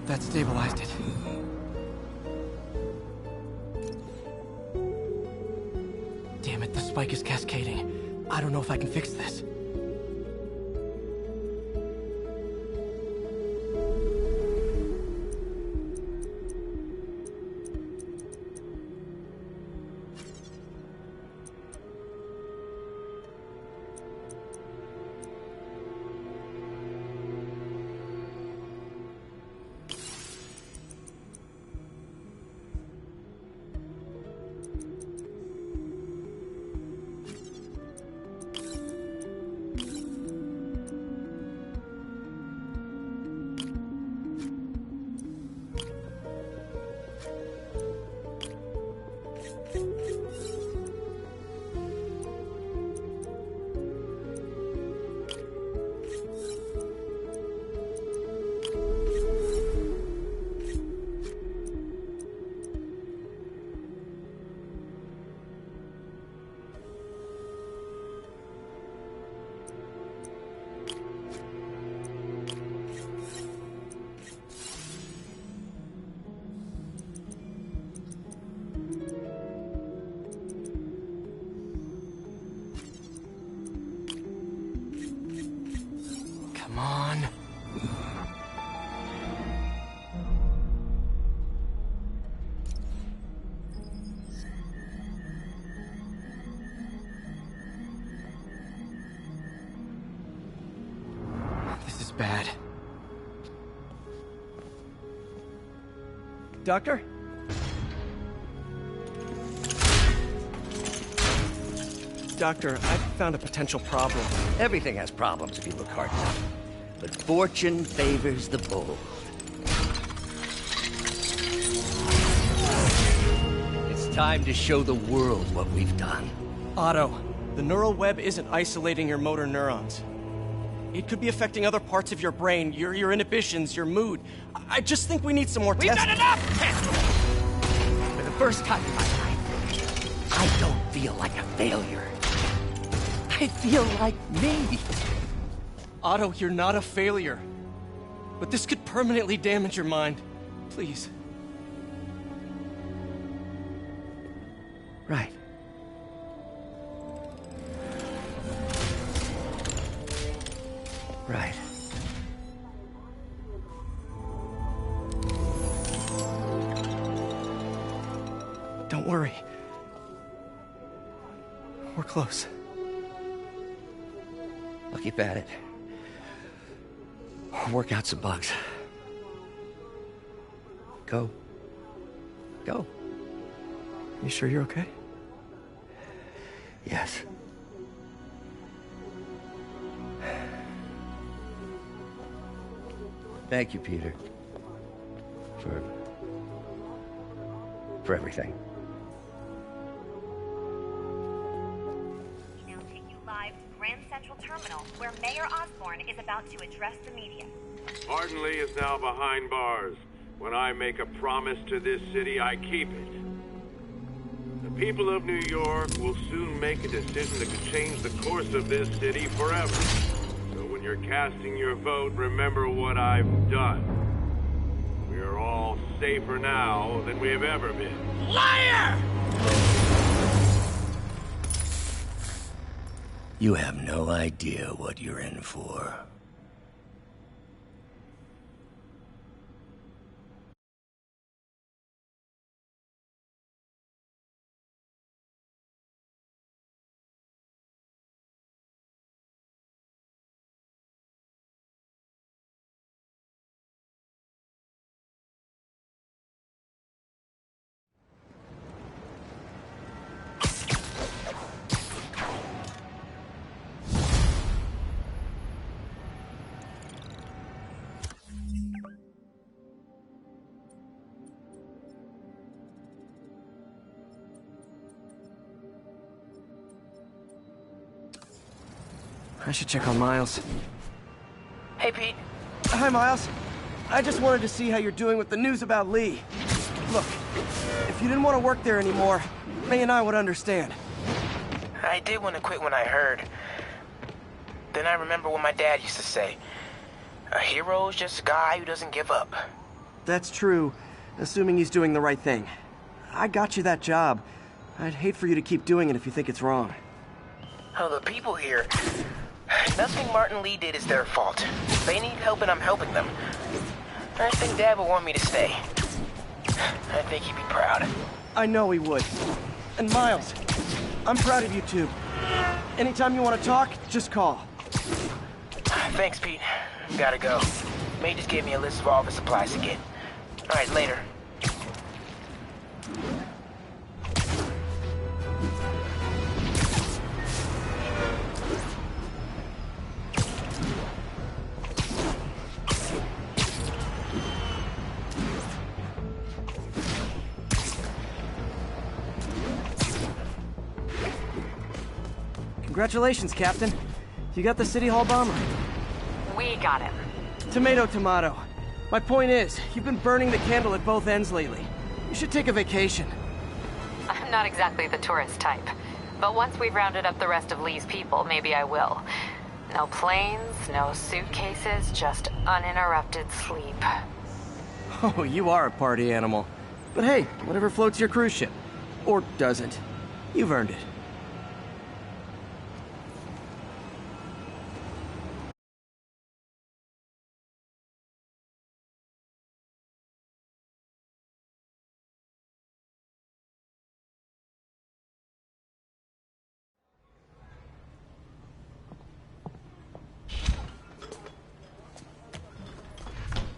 That stabilized it. Damn it, the spike is cascading. I don't know if I can fix this. Come on. This is bad. Doctor? Doctor, I found a potential problem. Everything has problems if you look hard enough. But fortune favors the bold. It's time to show the world what we've done. Otto, the neural web isn't isolating your motor neurons. It could be affecting other parts of your brain, your inhibitions, your mood. I just think we need some more tests. We've done enough testing! For the first time in my life, I don't feel like a failure. I feel like me. Otto, you're not a failure. But this could permanently damage your mind. Please. Right. Right. Don't worry. We're close. I'll keep at it. I'll work out some bugs. Go. Go. You sure you're okay? Yes. Thank you, Peter. For everything. We now take you live to Grand Central Terminal, where Mayor Osborn is about to address the media. Martin Lee is now behind bars. When I make a promise to this city, I keep it. The people of New York will soon make a decision that could change the course of this city forever. So when you're casting your vote, remember what I've done. We are all safer now than we have ever been. Liar! You have no idea what you're in for. I should check on Miles. Hey, Pete. Hi, Miles. I just wanted to see how you're doing with the news about Lee. Look, if you didn't want to work there anymore, May and I would understand. I did want to quit when I heard. Then I remember what my dad used to say. A hero is just a guy who doesn't give up. That's true, assuming he's doing the right thing. I got you that job. I'd hate for you to keep doing it if you think it's wrong. Oh, the people here. Nothing Martin Lee did is their fault. They need help and I'm helping them. I think Dad would want me to stay. I think he'd be proud. I know he would. And Miles, I'm proud of you too. Anytime you want to talk, just call. Thanks, Pete. Gotta go. May just gave me a list of all the supplies to get. Alright, later. Congratulations, Captain. You got the City Hall bomber. We got him. Tomato, tomato. My point is, you've been burning the candle at both ends lately. You should take a vacation. I'm not exactly the tourist type, but once we've rounded up the rest of Lee's people, maybe I will. No planes, no suitcases, just uninterrupted sleep. Oh, you are a party animal. But hey, whatever floats your cruise ship. Or doesn't. You've earned it.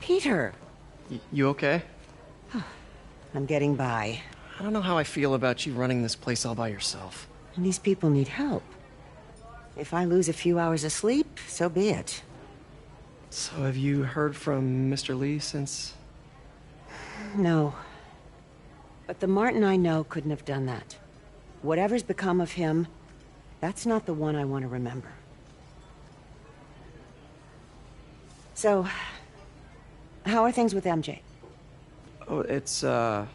Peter! You okay? I'm getting by. I don't know how I feel about you running this place all by yourself. And these people need help. If I lose a few hours of sleep, so be it. So have you heard from Mr. Lee since? No. But the Martin I know couldn't have done that. Whatever's become of him, that's not the one I want to remember. So, how are things with MJ? Oh, it's, well,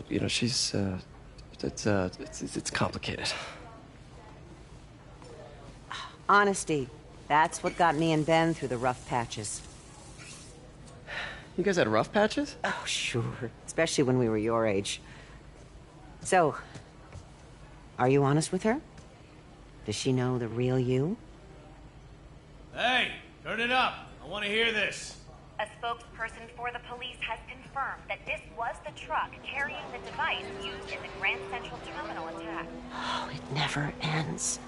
you know, she's, it's complicated. Honesty. That's what got me and Ben through the rough patches. You guys had rough patches? Oh, sure. Especially when we were your age. So, are you honest with her? Does she know the real you? Hey, turn it up. I want to hear this. A spokesperson for the police has confirmed that this was the truck carrying the device used in the Grand Central Terminal attack. Oh, it never ends.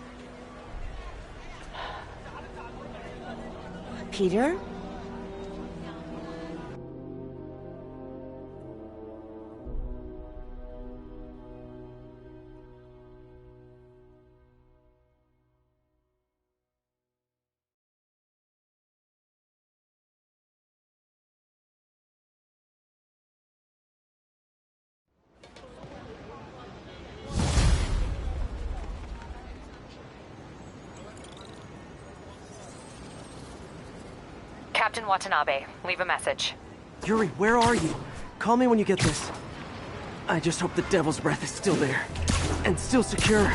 Peter? Captain Watanabe, leave a message. Yuri, where are you? Call me when you get this. I just hope the Devil's Breath is still there. And still secure.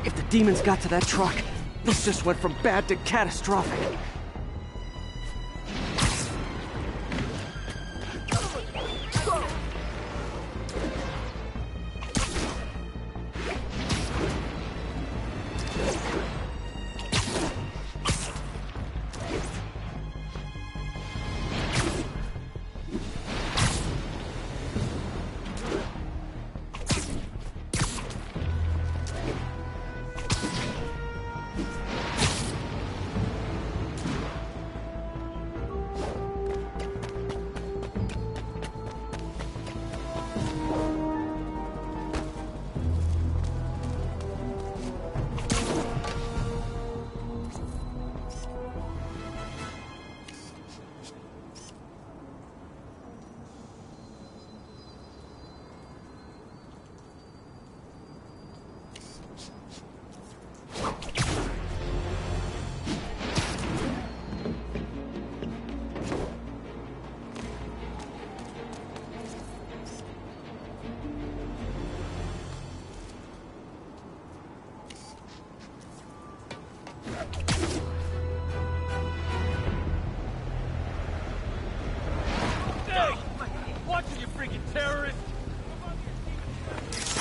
If the demons got to that truck, this just went from bad to catastrophic.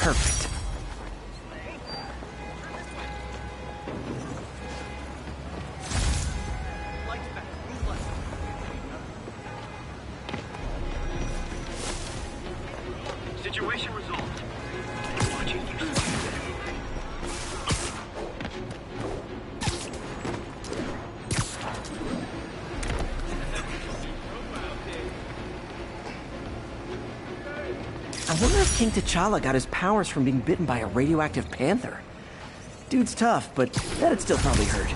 Perfect. Situation resolved. Watching you. I wonder if King T'Challa got his powers from being bitten by a radioactive panther. Dude's tough, but that'd still probably hurt.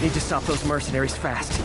Need to stop those mercenaries fast.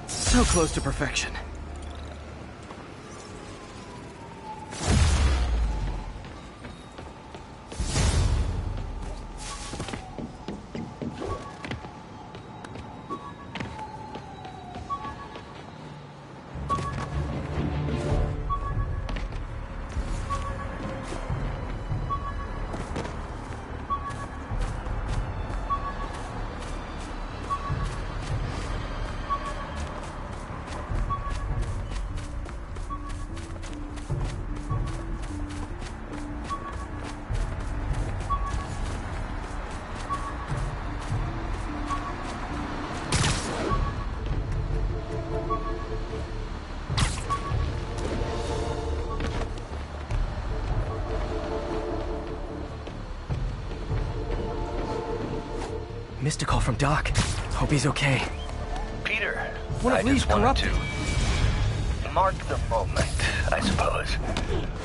So close to perfection. Missed a call from Doc. Hope he's okay. Peter, One of I Lee's just wanted corrupted. to mark the moment, I suppose.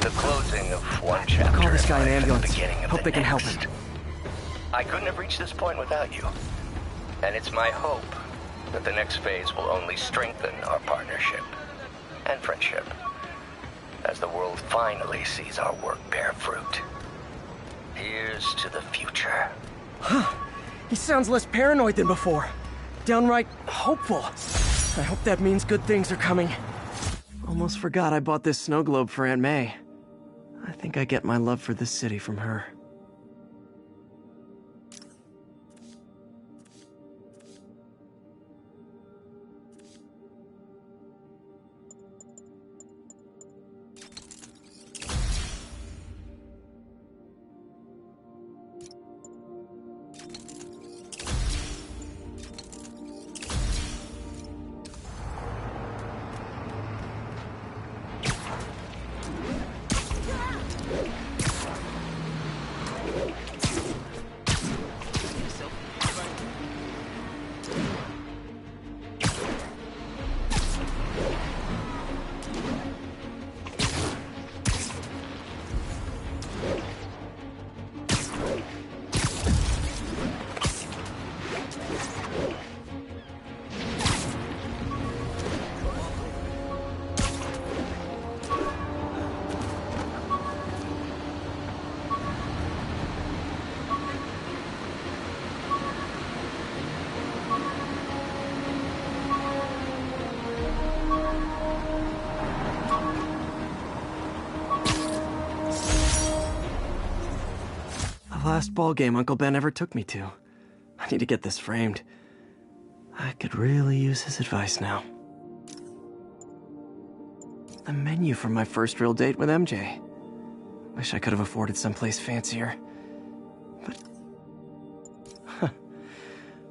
The closing of one chapter. Call this guy an in life and the ambulance. beginning of Hope the they can help next. him. I couldn't have reached this point without you. And it's my hope that the next phase will only strengthen our partnership and friendship as the world finally sees our work bear fruit. Here's to the future. Huh. He sounds less paranoid than before. Downright hopeful. I hope that means good things are coming. Almost forgot I bought this snow globe for Aunt May. I think I get my love for this city from her. last ball game Uncle Ben ever took me to. I need to get this framed. I could really use his advice now. The menu for my first real date with MJ. Wish I could have afforded someplace fancier. But...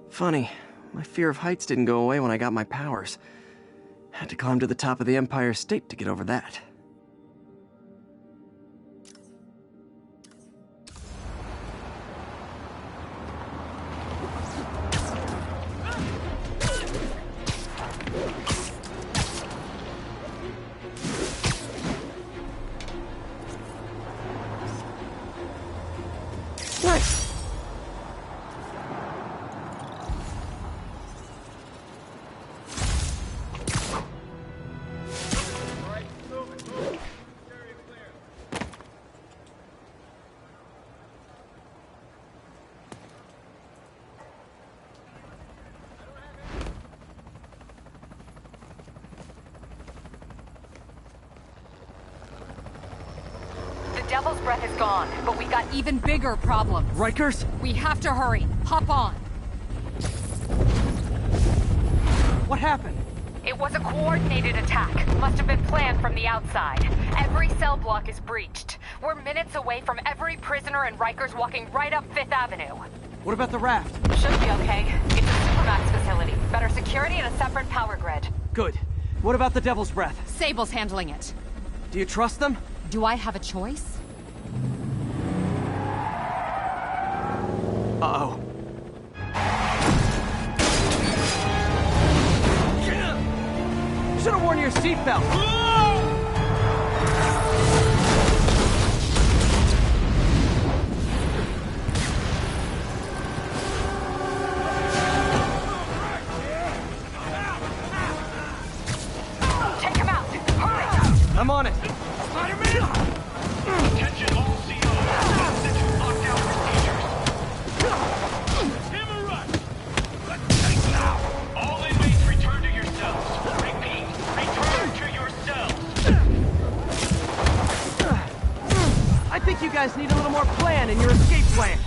Funny, my fear of heights didn't go away when I got my powers. Had to climb to the top of the Empire State to get over that. Nice! Devil's Breath is gone, but we got even bigger problems. Rikers? We have to hurry. Hop on. What happened? It was a coordinated attack. Must have been planned from the outside. Every cell block is breached. We're minutes away from every prisoner and Rikers walking right up 5th Avenue. What about the raft? Should be okay. It's a Supermax facility. Better security and a separate power grid. Good. What about the Devil's Breath? Sable's handling it. Do you trust them? Do I have a choice? Uh-oh. Should have worn your seatbelt. Take him out! Hurry! I'm on it. Spider-Man! Attention all CO. Lockdown procedures. Hammer rush! All inmates return to your cells. Repeat, return to your cells. I think you guys need a little more plan in your escape plan.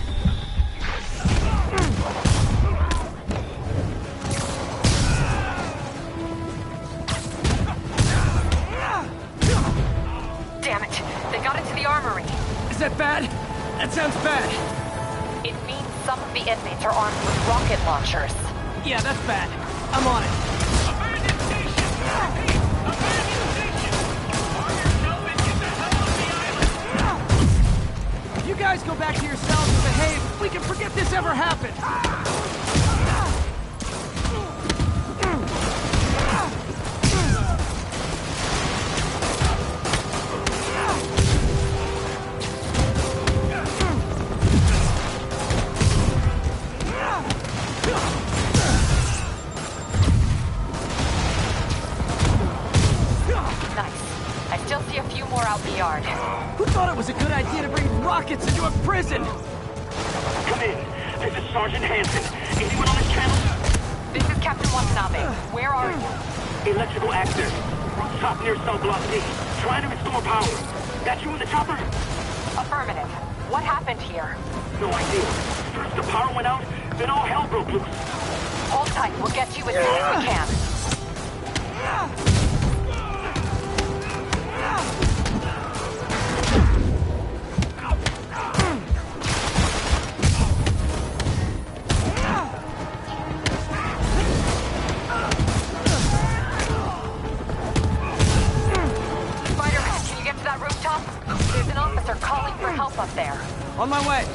Damn it! They got into the armory. Is that bad? That sounds bad. It means some of the inmates are armed with rocket launchers. Yeah, that's bad. I'm on it. Abandoned station! Repeat, abandoned station! Arm yourself and get the hell off the island! If you guys go back to your cells and behave, we can forget this ever happened. Who thought it was a good idea to bring rockets into a prison? Come in. This is Sergeant Hansen. Anyone on this channel? This is Captain Watanabe. Where are you? Electrical accident. Rooftop near cell block D. Trying to restore power. That you in the chopper? Affirmative. What happened here? No idea. First the power went out, then all hell broke loose. Hold tight. We'll get to you as soon as we can. There's an officer calling for help up there. On my way.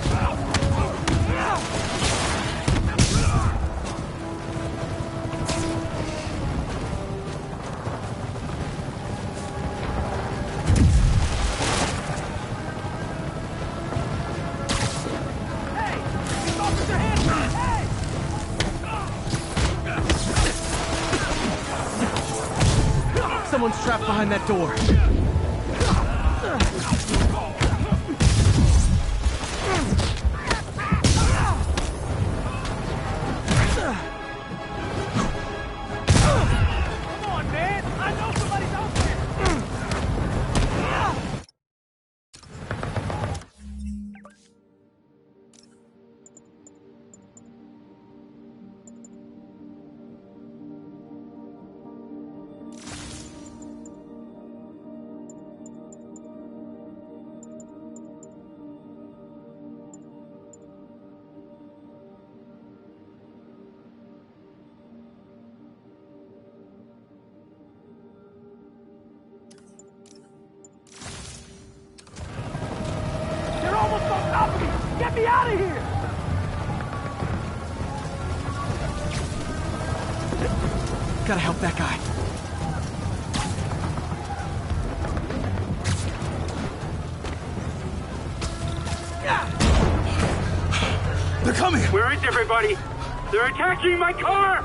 Hey! It's Officer Hansen! Hey! Someone's trapped behind that door. almost on top of me! Get me out of here! Gotta help that guy. They're coming! Where is everybody? They're attacking my car!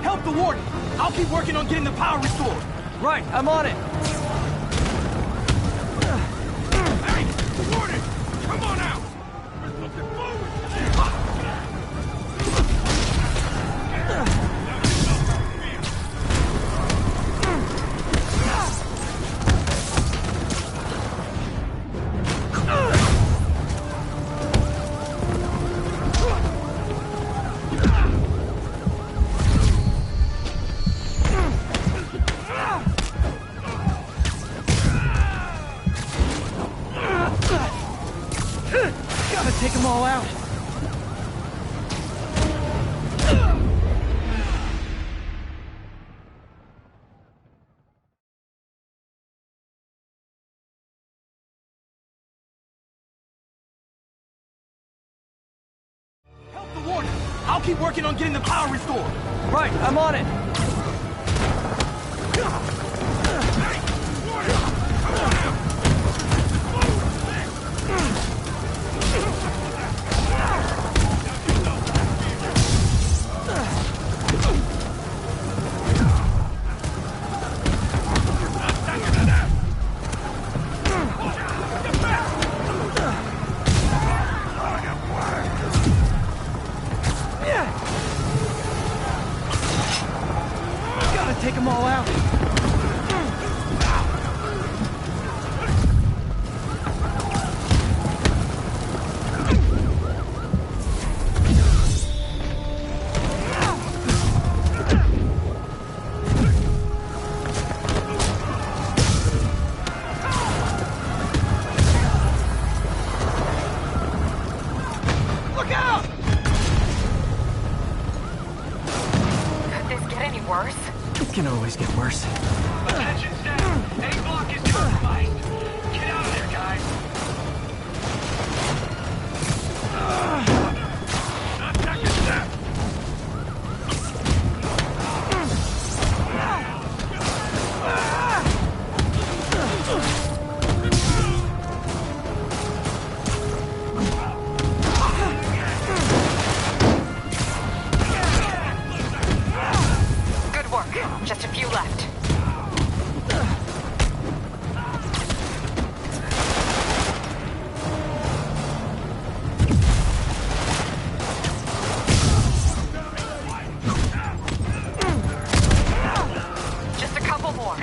Help the warden! I'll keep working on getting the power restored. Right, I'm on it. Hey, the warden! Come on out! We're looking forward! Gotta take them all out. Help the warden! I'll keep working on getting the power restored. Right, I'm on it. Gotta take them all out. Look out! Could this get any worse? It can always get worse. Attention staff! A block is compromised! Get out of there, guys! Attack is staff! Good work. Just a few left. Just a couple more.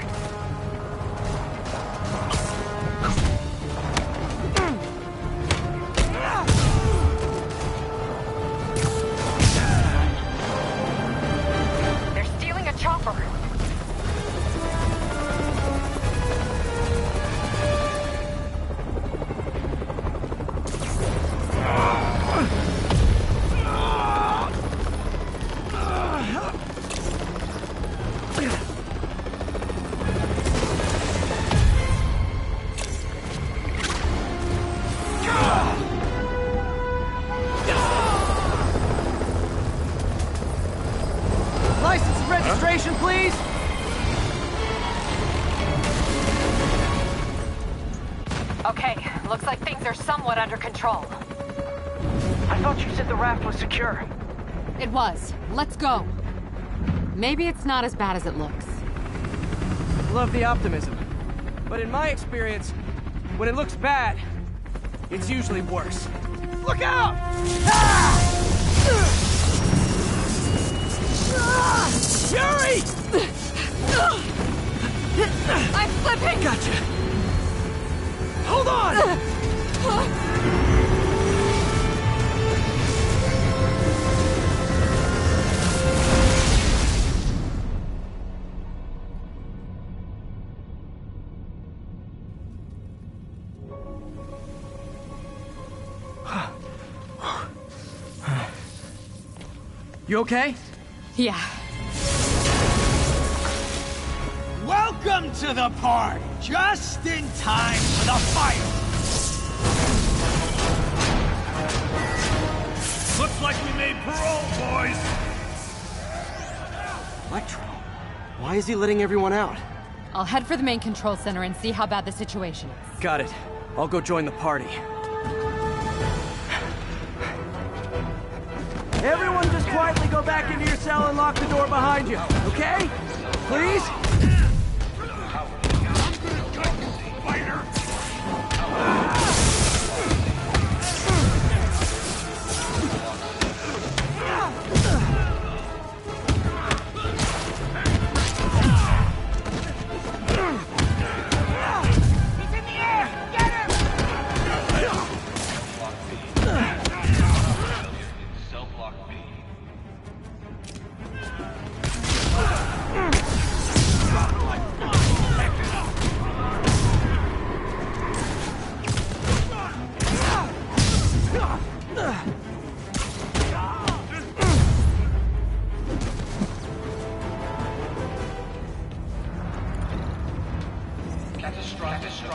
They're stealing a chopper. License and registration, please. Okay, looks like things are somewhat under control. I thought you said the raft was secure. It was. Let's go. Maybe it's not as bad as it looks. Love the optimism. But in my experience, when it looks bad, it's usually worse. Look out! Yuri! I'm slipping! Gotcha. Hold on! You okay? Yeah. Welcome to the party! Just in time for the fire! Looks like we made parole, boys! Electro? Why is he letting everyone out? I'll head for the main control center and see how bad the situation is. Got it. I'll go join the party. Everyone just quietly go back into your cell and lock the door behind you, okay? Please?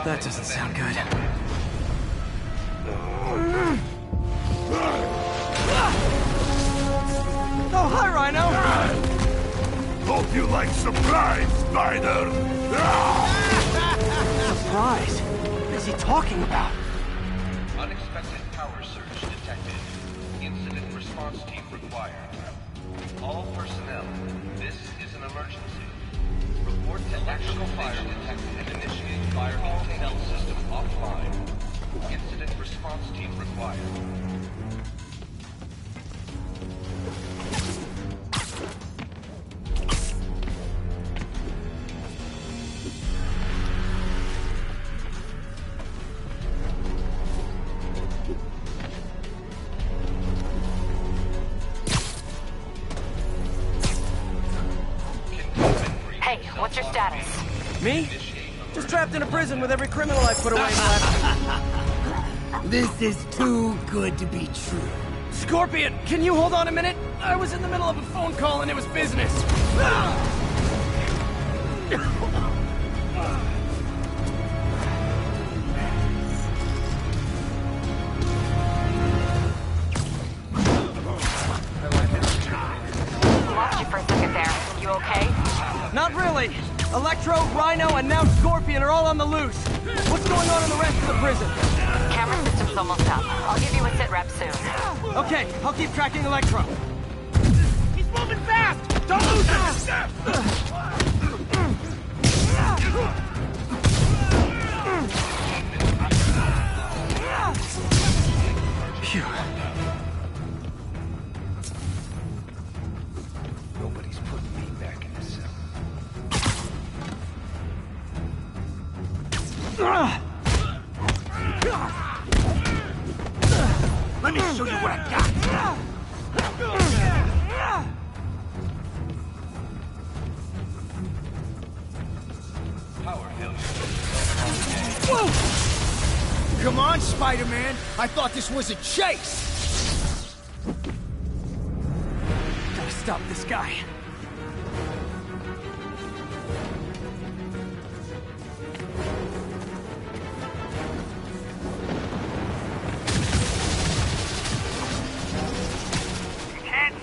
That doesn't sound good. Oh, hi, Rhino! Hope you like surprise, Spider! Surprise? What is he talking about? Unexpected power surge detected. Incident response team required. All personnel, this is an emergency. Report to electrical fire detected and initiate fire containment system offline. Incident response team required. What's your status? Me? Just trapped in a prison with every criminal I put away in the last... This is too good to be true. Scorpion, can you hold on a minute? I was in the middle of a phone call and it was business. Lost you for a second there. You okay? Not really. Electro, Rhino, and now Scorpion are all on the loose. What's going on in the rest of the prison? Camera system's almost up. I'll give you a sit rep soon. Okay, I'll keep tracking Electro. He's moving fast! Don't lose him! Phew. Nobody's putting me back in the cell. Let me show you what I got! Power failure. Whoa! Come on, Spider-Man! I thought this was a chase! Gotta stop this guy.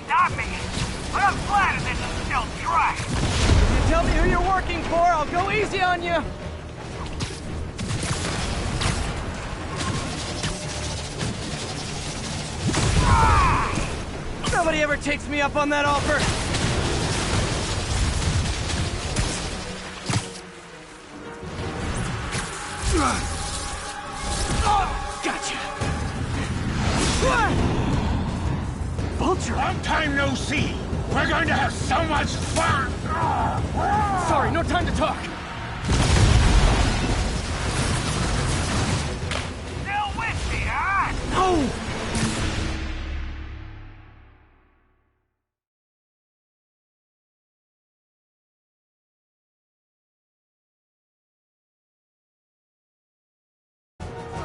Stop me! But I'm glad this is still dry! If you tell me who you're working for, I'll go easy on you! Nobody ever takes me up on that offer! Gotcha! Vulture! Long time no see! We're going to have so much fun! Sorry, no time to talk! Still with me, huh? No!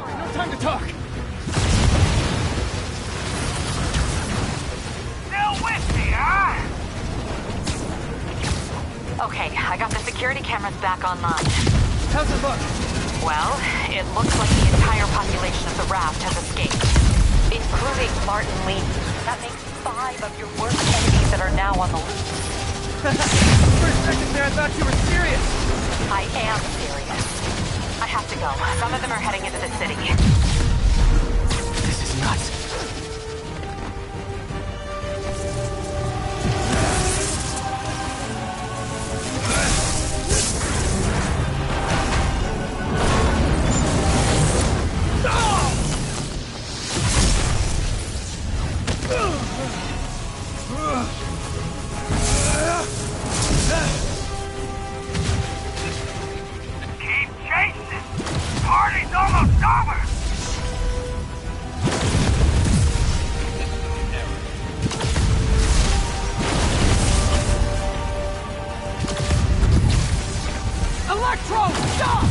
Sorry, no time to talk! Still with me, huh? Okay, I got the security cameras back online. How's it look? Well, it looks like the entire population of the raft has escaped, including Martin Lee. That makes 5 of your worst enemies that are now on the loose. For a second there, I thought you were serious. I am serious. I have to go. Some of them are heading into the city. This is nuts. Keep chasing! Party's almost over! Electro, stop!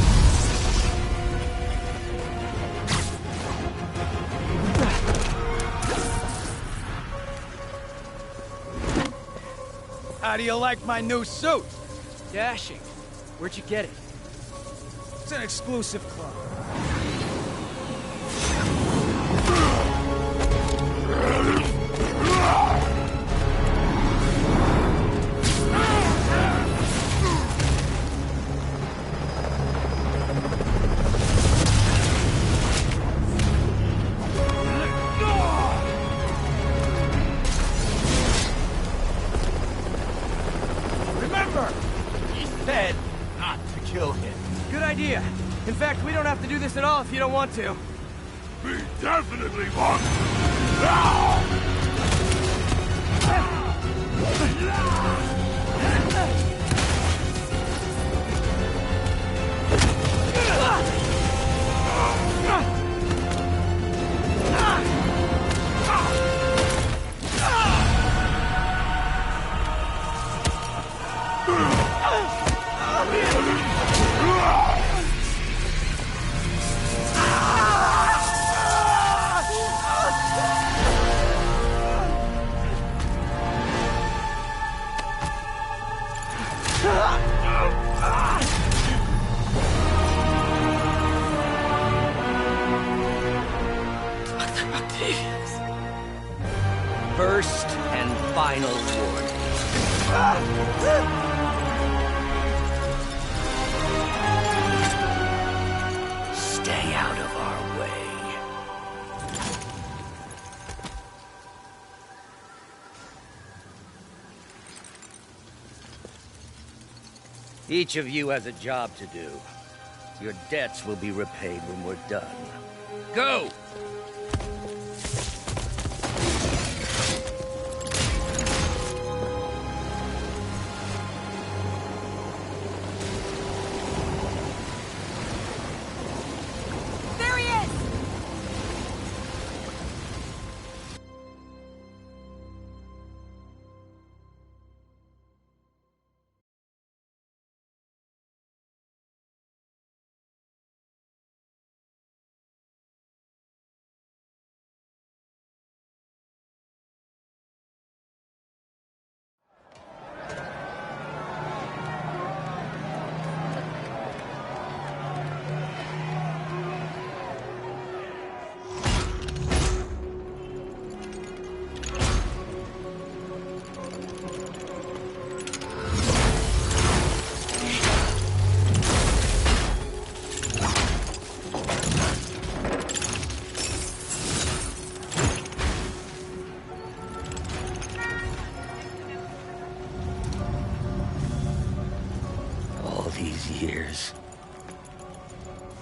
How do you like my new suit? Dashing. Where'd you get it? It's an exclusive club. Remember, he said not to kill him. Good idea. In fact, we don't have to do this at all if you don't want to. We definitely want First and final warning. Stay out of our way. Each of you has a job to do. Your debts will be repaid when we're done. Go! There he is! These years.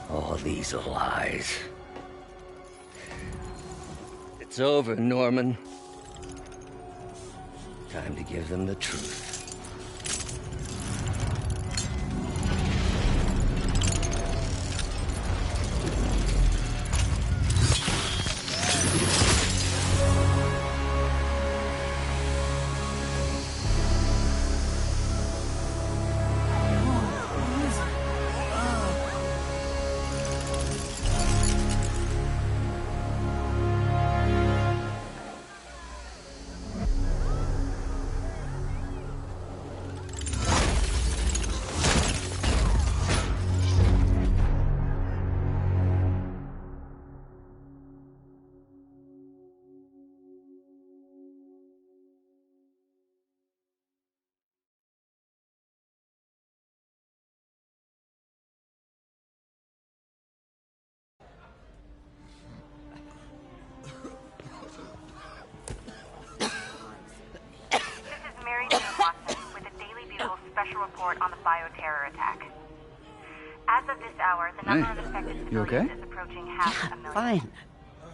All these lies. It's over, Norman. Time to give them the truth. report on the bioterror attack. As of this hour, the number of affected civilians is approaching half a million. Fine.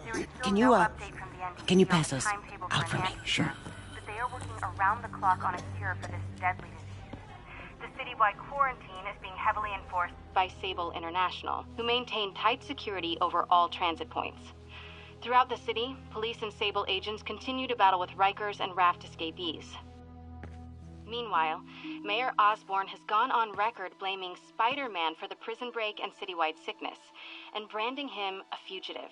There is still Can no you, update from the NTC can you on pass the us timetable out for for me? an Sure. antiserum, but they are working around the clock on a cure for this deadly disease. The citywide quarantine is being heavily enforced by Sable International, who maintain tight security over all transit points. Throughout the city, police and Sable agents continue to battle with Rikers and Raft escapees. Meanwhile, Mayor Osborn has gone on record blaming Spider-Man for the prison break and citywide sickness, and branding him a fugitive.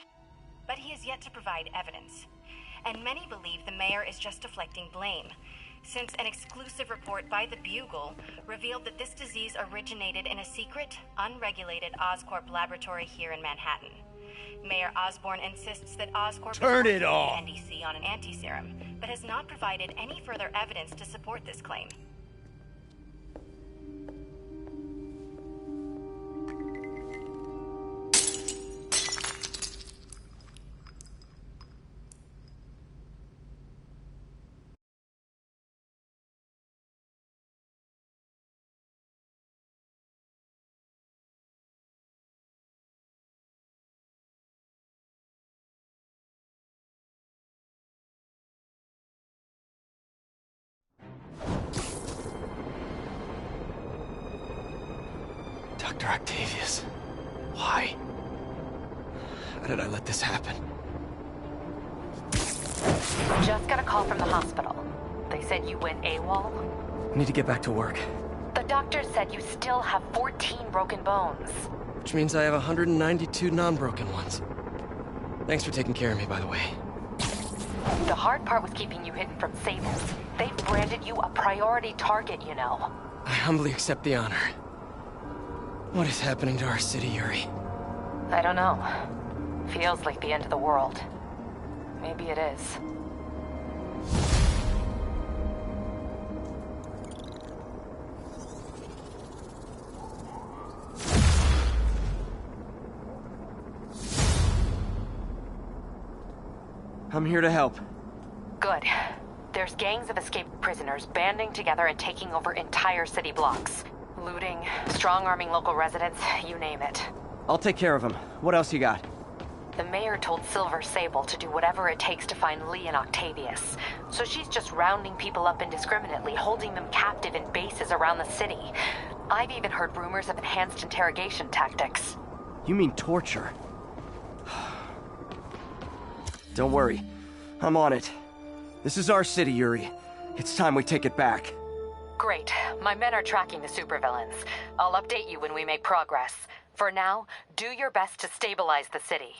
But he has yet to provide evidence. And many believe the mayor is just deflecting blame, since an exclusive report by the Bugle revealed that this disease originated in a secret, unregulated Oscorp laboratory here in Manhattan. Mayor Osborn insists that Oscorp Turn is it working off. with the NDC on an anti-serum, but has not provided any further evidence to support this claim. Dr. Octavius. Why? How did I let this happen? Just got a call from the hospital. They said you went AWOL. I need to get back to work. The doctor said you still have 14 broken bones. Which means I have 192 non-broken ones. Thanks for taking care of me, by the way. The hard part was keeping you hidden from Sables. They've branded you a priority target, you know. I humbly accept the honor. What is happening to our city, Yuri? I don't know. Feels like the end of the world. Maybe it is. I'm here to help. Good. There's gangs of escaped prisoners banding together and taking over entire city blocks. Looting, strong-arming local residents, you name it. I'll take care of him. What else you got? The mayor told Silver Sable to do whatever it takes to find Lee and Octavius. So she's just rounding people up indiscriminately, holding them captive in bases around the city. I've even heard rumors of enhanced interrogation tactics. You mean torture? Don't worry. I'm on it. This is our city, Yuri. It's time we take it back. Great. My men are tracking the supervillains. I'll update you when we make progress. For now, do your best to stabilize the city.